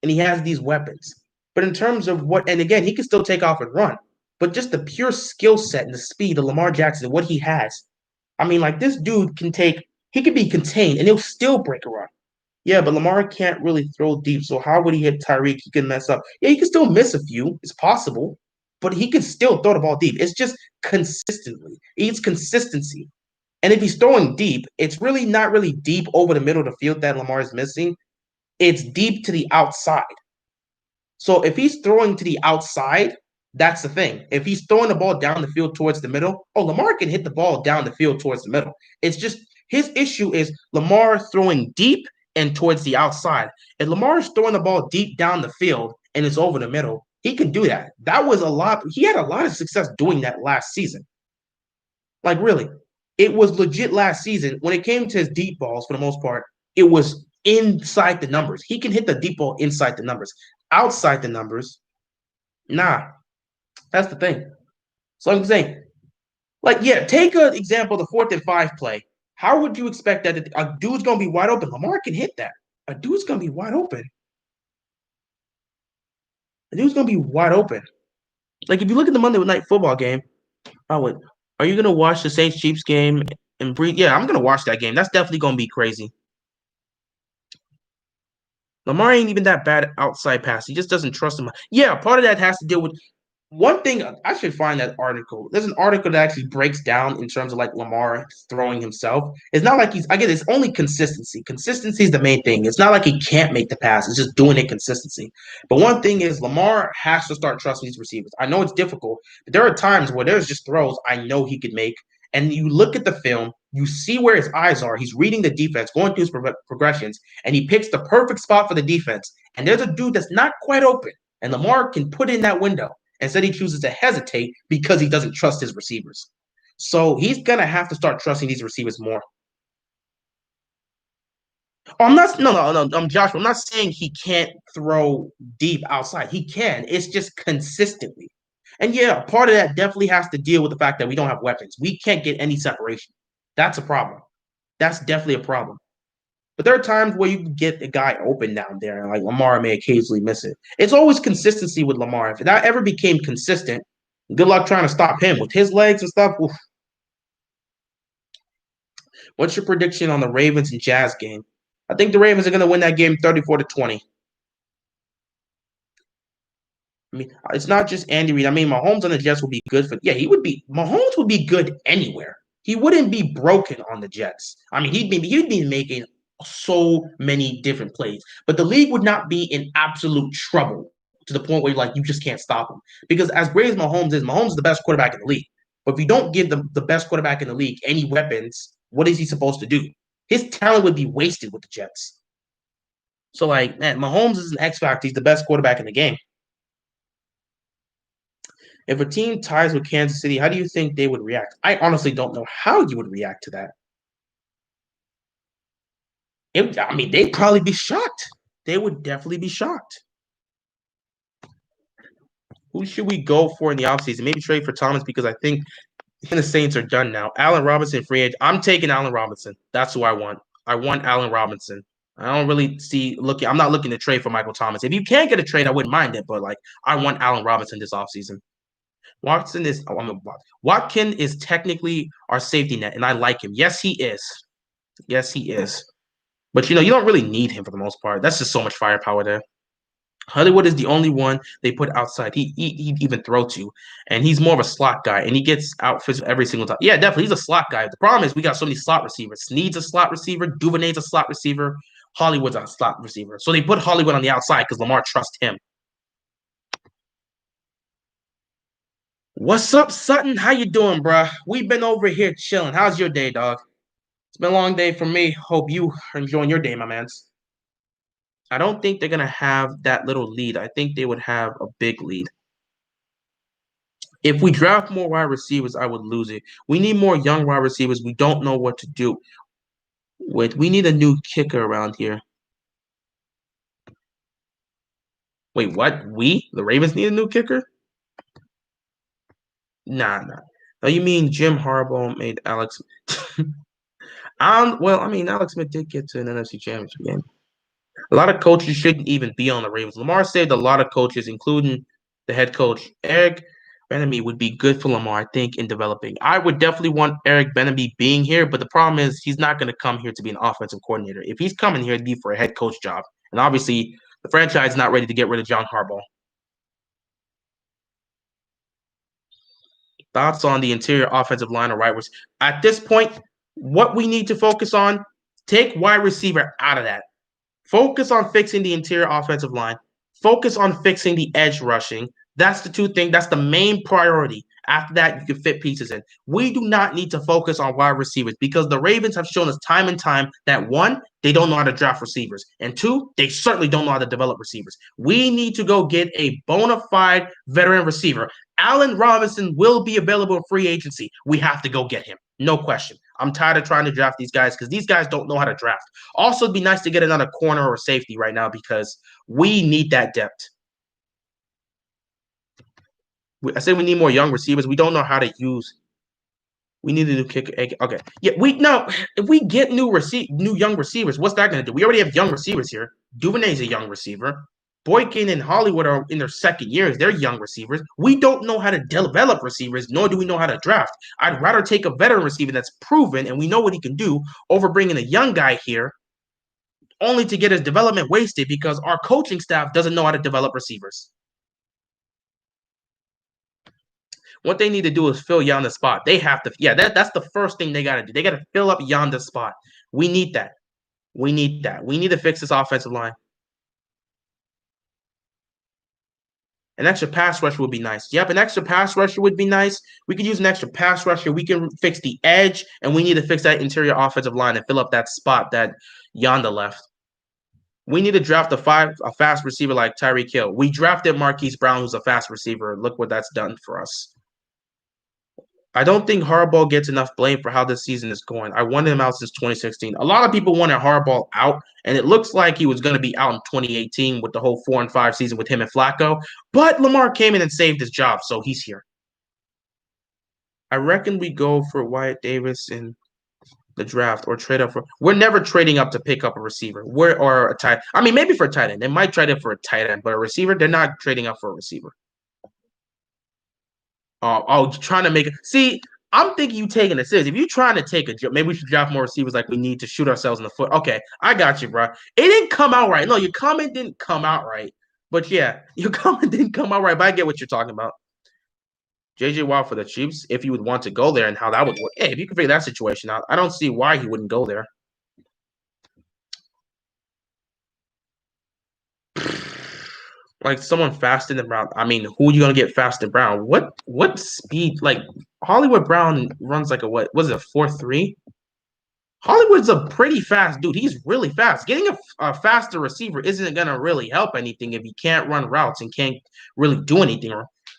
and he has these weapons. But in terms of what, and again, he can still take off and run, but just the pure skill set and the speed of Lamar Jackson, what he has. I mean, like this dude he can be contained and he'll still break a run. Yeah, but Lamar can't really throw deep. So how would he hit Tyreek? He can mess up. Yeah, he can still miss a few. It's possible, but he can still throw the ball deep. It's just consistently. It's consistency. And if he's throwing deep, it's really not really deep over the middle of the field that Lamar is missing. It's deep to the outside. So if he's throwing to the outside, that's the thing. If he's throwing the ball down the field towards the middle, Lamar can hit the ball down the field towards the middle. It's just his issue is Lamar throwing deep and towards the outside. If Lamar is throwing the ball deep down the field and it's over the middle, he can do that. That was a lot. He had a lot of success doing that last season. Like, really, it was legit last season. When it came to his deep balls, for the most part, it was inside the numbers. He can hit the deep ball inside the numbers. Outside the numbers, nah. That's the thing. So I'm saying, like, yeah, take an example, the 4th and 5 play. How would you expect that a dude's going to be wide open? Lamar can hit that. A dude's going to be wide open. A dude's going to be wide open. Like, if you look at the Monday Night Football game, are you going to watch the Saints Chiefs game and breathe? Yeah, I'm going to watch that game. That's definitely going to be crazy. Lamar ain't even that bad outside pass. He just doesn't trust him. Yeah, part of that has to deal with one thing. I should find that article. There's an article that actually breaks down in terms of like Lamar throwing himself. It's not like it's only consistency. Consistency is the main thing. It's not like he can't make the pass. It's just doing it consistency. But one thing is Lamar has to start trusting these receivers. I know it's difficult, but there are times where there's just throws I know he could make. And you look at the film, you see where his eyes are. He's reading the defense, going through his progressions, and he picks the perfect spot for the defense. And there's a dude that's not quite open, and Lamar can put in that window. Instead, he chooses to hesitate because he doesn't trust his receivers. So he's gonna have to start trusting these receivers more. Oh, I'm not no. Joshua, I'm not saying he can't throw deep outside. He can. It's just consistently. And yeah, part of that definitely has to deal with the fact that we don't have weapons. We can't get any separation. That's a problem. That's definitely a problem. But there are times where you can get the guy open down there, and like Lamar may occasionally miss it. It's always consistency with Lamar. If that ever became consistent, good luck trying to stop him with his legs and stuff. Oof. What's your prediction on the Ravens and Jazz game? I think the Ravens are going to win that game 34-20. I mean, it's not just Andy Reid. I mean, Mahomes on the Jets would be good for. Yeah, he would be. Mahomes would be good anywhere. He wouldn't be broken on the Jets. I mean, he'd be making so many different plays, but the league would not be in absolute trouble to the point where like you just can't stop him. Because as great as Mahomes is the best quarterback in the league. But if you don't give the best quarterback in the league any weapons, what is he supposed to do? His talent would be wasted with the Jets. So like, man, Mahomes is an X factor. He's the best quarterback in the game. If a team ties with Kansas City, how do you think they would react? I honestly don't know how you would react to that. I mean, they'd probably be shocked. They would definitely be shocked. Who should we go for in the offseason? Maybe trade for Thomas because I think the Saints are done now. Allen Robinson, free agent. I'm taking Allen Robinson. That's who I want. I want Allen Robinson. I don't really I'm not looking to trade for Michael Thomas. If you can't get a trade, I wouldn't mind it, but like I want Allen Robinson this offseason. Watson is technically our safety net, and I like him. Yes, he is. Yes, he is. But you don't really need him for the most part. That's just so much firepower there. Hollywood is the only one they put outside. He even throw to, and he's more of a slot guy, and he gets outfits every single time. Yeah, definitely, he's a slot guy. The problem is we got so many slot receivers. Sneed's a slot receiver. Duvernay's a slot receiver. Hollywood's a slot receiver. So they put Hollywood on the outside because Lamar trusts him. What's up, Sutton? How you doing, bruh? We've been over here chilling. How's your day, dog? It's been a long day for me. Hope you are enjoying your day, my mans. I don't think they're gonna have that little lead. I think they would have a big lead. If we draft more wide receivers, I would lose it. We need more young wide receivers. We don't know what to do with. We need a new kicker around here. Wait, what? The Ravens need a new kicker? Nah. Oh, you mean Jim Harbaugh made Alex? Well, I mean, Alex Smith did get to an NFC Championship game. A lot of coaches shouldn't even be on the Ravens. Lamar saved a lot of coaches, including the head coach. Eric Bieniemy would be good for Lamar, I think, in developing. I would definitely want Eric Bieniemy being here, but the problem is he's not going to come here to be an offensive coordinator. If he's coming here, it'd be for a head coach job. And obviously, the franchise is not ready to get rid of John Harbaugh. Thoughts on the interior offensive line or right receiver? At this point, what we need to focus on, take wide receiver out of that. Focus on fixing the interior offensive line. Focus on fixing the edge rushing. That's the two things. That's the main priority. After that, you can fit pieces in. We do not need to focus on wide receivers because the Ravens have shown us time and time that one, they don't know how to draft receivers, and two, they certainly don't know how to develop receivers. We need to go get a bona fide veteran receiver. Allen Robinson will be available in free agency. We have to go get him. No question. I'm tired of trying to draft these guys because these guys don't know how to draft. Also, it'd be nice to get another corner or safety right now because we need that depth. I said we need more young receivers. We don't know how to use. We need a new kicker. Okay. Yeah, if we get new young receivers, what's that going to do? We already have young receivers here. Duvernay's a young receiver. Boykin and Hollywood are in their second years. They're young receivers. We don't know how to develop receivers, nor do we know how to draft. I'd rather take a veteran receiver that's proven and we know what he can do over bringing a young guy here only to get his development wasted because our coaching staff doesn't know how to develop receivers. What they need to do is fill Yonda's spot. They have to, that's the first thing they got to do. They got to fill up Yonda's spot. We need that. We need to fix this offensive line. An extra pass rusher would be nice. Yep, an extra pass rusher would be nice. We could use an extra pass rusher. We can fix the edge, and we need to fix that interior offensive line and fill up that spot that Yonda left. We need to draft a fast receiver like Tyreek Hill. We drafted Marquise Brown, who's a fast receiver. Look what that's done for us. I don't think Harbaugh gets enough blame for how this season is going. I wanted him out since 2016. A lot of people wanted Harbaugh out, and it looks like he was going to be out in 2018 with the whole 4-5 season with him and Flacco. But Lamar came in and saved his job, so he's here. I reckon we go for Wyatt Davis in the draft or trade up for. We're never trading up to pick up a receiver. Or a tight. I mean, maybe for a tight end. They might trade it for a tight end, but a receiver, they're not trading up for a receiver. Trying to make it. See, I'm thinking you taking a serious. If you're trying to take a joke, maybe we should draft more receivers like we need to shoot ourselves in the foot. Okay, I got you, bro. It didn't come out right. No, your comment didn't come out right. But yeah, your comment didn't come out right. But I get what you're talking about. JJ Watt for the Chiefs, if you would want to go there and how that would work. Hey, if you can figure that situation out, I don't see why he wouldn't go there. Like someone faster than Brown. I mean, who are you gonna get faster than Brown? What speed? Like Hollywood Brown runs like a what? Was it a 4.3? Hollywood's a pretty fast dude. He's really fast. Getting a faster receiver isn't gonna really help anything if he can't run routes and can't really do anything.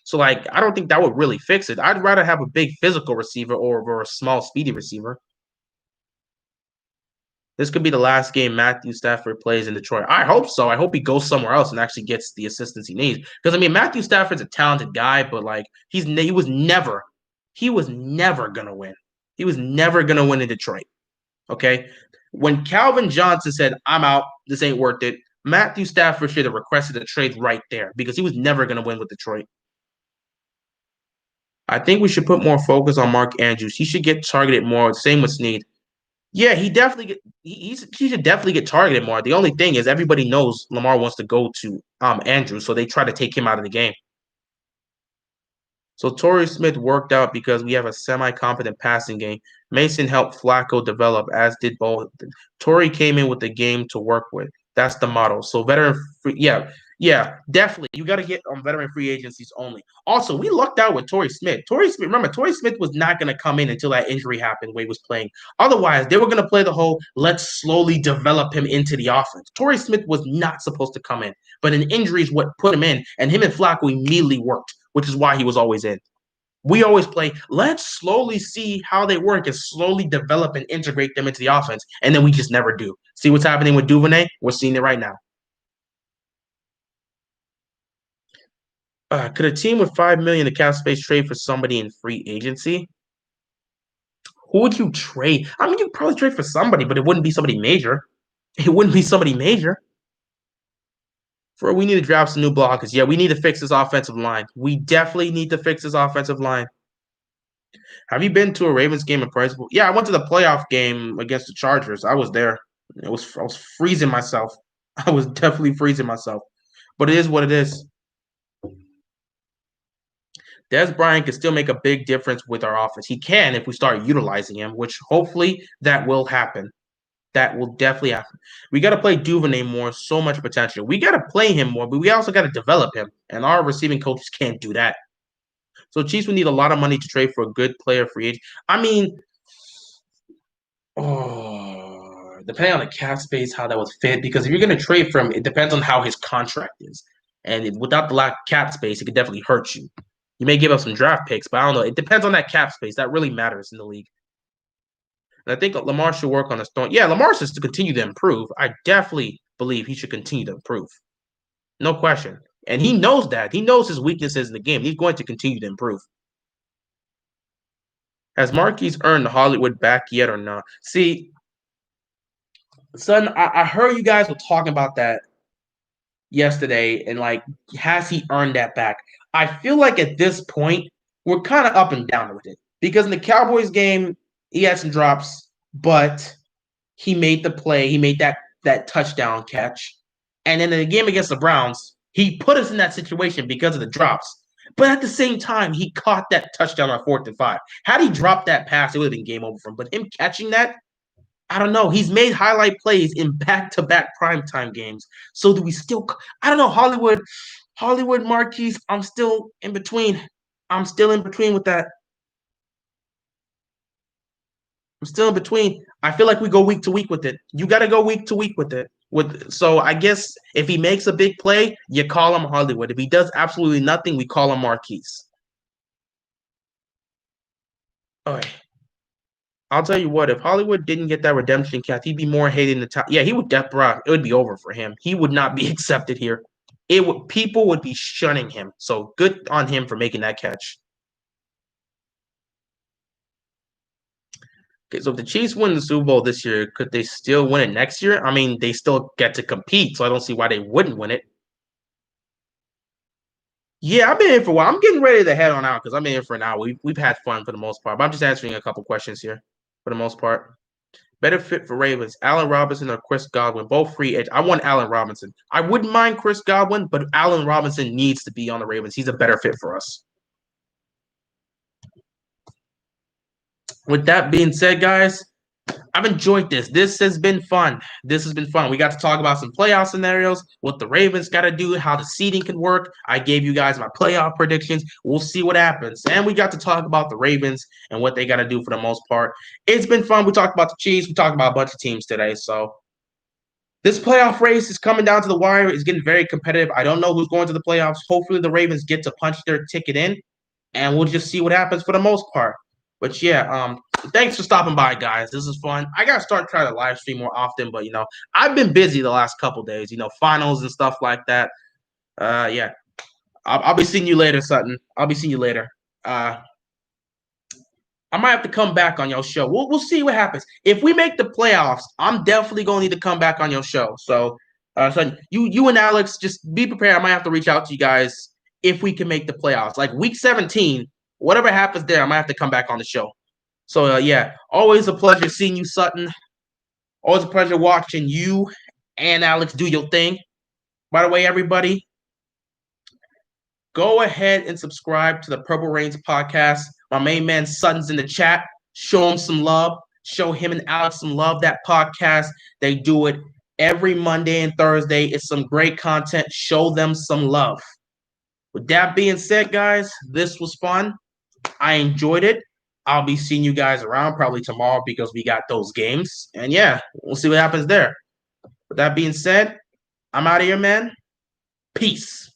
So like, I don't think that would really fix it. I'd rather have a big physical receiver or a small speedy receiver. This could be the last game Matthew Stafford plays in Detroit. I hope so. I hope he goes somewhere else and actually gets the assistance he needs. Because I mean, Matthew Stafford's a talented guy, but like he was never gonna win. He was never gonna win in Detroit. Okay. When Calvin Johnson said, "I'm out, this ain't worth it," Matthew Stafford should have requested a trade right there because he was never gonna win with Detroit. I think we should put more focus on Mark Andrews. He should get targeted more. Same with Snead. Yeah, he should definitely get targeted more. The only thing is everybody knows Lamar wants to go to Andrews, so they try to take him out of the game. So Torrey Smith worked out because we have a semi-competent passing game. Mason helped Flacco develop, as did both. Torrey came in with the game to work with. That's the model. So veteran, yeah, definitely. You got to get on veteran free agencies only. Also, we lucked out with Torrey Smith. Remember, Torrey Smith was not going to come in until that injury happened when he was playing. Otherwise, they were going to play the whole let's slowly develop him into the offense. Torrey Smith was not supposed to come in, but an injury is what put him in, and him and Flacco immediately worked, which is why he was always in. We always play, let's slowly see how they work and slowly develop and integrate them into the offense. And then we just never do. See what's happening with Duvernay? We're seeing it right now. Could a team with $5 million in cap space trade for somebody in free agency? Who would you trade? I mean, you'd probably trade for somebody, but it wouldn't be somebody major. It wouldn't be somebody major. We need to draft some new blockers. Yeah, we need to fix this offensive line. We definitely need to fix this offensive line. Have you been to a Ravens game in Price? Yeah, I went to the playoff game against the Chargers. I was there. I was freezing myself. I was definitely freezing myself. But it is what it is. Des Bryant can still make a big difference with our offense. He can if we start utilizing him, which hopefully that will happen. That will definitely happen. We got to play Duvernay more. So much potential. We got to play him more, but we also got to develop him. And our receiving coaches can't do that. So Chiefs would need a lot of money to trade for a good player free agent. I mean, depending on the cap space, how that would fit. Because if you're going to trade for him, it depends on how his contract is. And without the lack of cap space, it could definitely hurt you. You may give up some draft picks, but I don't know. It depends on that cap space. That really matters in the league. And I think Lamar should work on his throwing. Yeah, Lamar should to continue to improve. I definitely believe he should continue to improve. No question. And he knows that. He knows his weaknesses in the game. He's going to continue to improve. Has Marquise earned the Hollywood back yet or not? See, son, I heard you guys were talking about that yesterday, and like, has he earned that back? I feel like at this point, we're kind of up and down with it. Because in the Cowboys game, he had some drops, but he made the play. He made that touchdown catch. And then in the game against the Browns, he put us in that situation because of the drops. But at the same time, he caught that touchdown on 4th and 5. Had he dropped that pass, it would have been game over for him. But him catching that, I don't know. He's made highlight plays in back-to-back primetime games. So do we still – I don't know, Hollywood Marquise, I'm still in between. I'm still in between with that. I'm still in between. I feel like we go week to week with it. You got to go week to week with it. So I guess if he makes a big play, you call him Hollywood. If he does absolutely nothing, we call him Marquise. Okay. I'll tell you what, if Hollywood didn't get that redemption catch, he'd be more hated in the top. Yeah, he would death bro. It would be over for him. He would not be accepted here. It would People would be shunning him. So good on him for making that catch. Okay, so if the Chiefs win the Super Bowl this year, could they still win it next year? I mean, they still get to compete, so I don't see why they wouldn't win it. Yeah, I've been here for a while. I'm getting ready to head on out because I'm in here for an hour. We've had fun for the most part, but I'm just answering a couple questions here for the most part. Better fit for Ravens, Allen Robinson or Chris Godwin? Both free agent. I want Allen Robinson. I wouldn't mind Chris Godwin, but Allen Robinson needs to be on the Ravens. He's a better fit for us. With that being said, guys, I've enjoyed this. This has been fun. This has been fun. We got to talk about some playoff scenarios, what the Ravens got to do, how the seeding can work. I gave you guys my playoff predictions. We'll see what happens. And we got to talk about the Ravens and what they got to do for the most part. It's been fun. We talked about the Chiefs. We talked about a bunch of teams today. So this playoff race is coming down to the wire. It's getting very competitive. I don't know who's going to the playoffs. Hopefully the Ravens get to punch their ticket in, and we'll just see what happens for the most part. But yeah, thanks for stopping by, guys. This is fun. I gotta start trying to live stream more often, but I've been busy the last couple days. Finals and stuff like that. Yeah, I'll be seeing you later, Sutton. I'll be seeing you later. Uh, I might have to come back on your show. We'll see what happens. If we make the playoffs, I'm definitely gonna need to come back on your show. So you and Alex just be prepared. I might have to reach out to you guys if we can make the playoffs. Like week 17, whatever happens there, I might have to come back on the show. So yeah, always a pleasure seeing you, Sutton. Always a pleasure watching you and Alex do your thing. By the way, everybody, go ahead and subscribe to the Purple Rains podcast. My main man Sutton's in the chat. Show him some love. Show him and Alex some love. That podcast, they do it every Monday and Thursday. It's some great content. Show them some love. With that being said, guys, this was fun. I enjoyed it. I'll be seeing you guys around probably tomorrow because we got those games. And yeah, we'll see what happens there. With that being said, I'm out of here, man. Peace.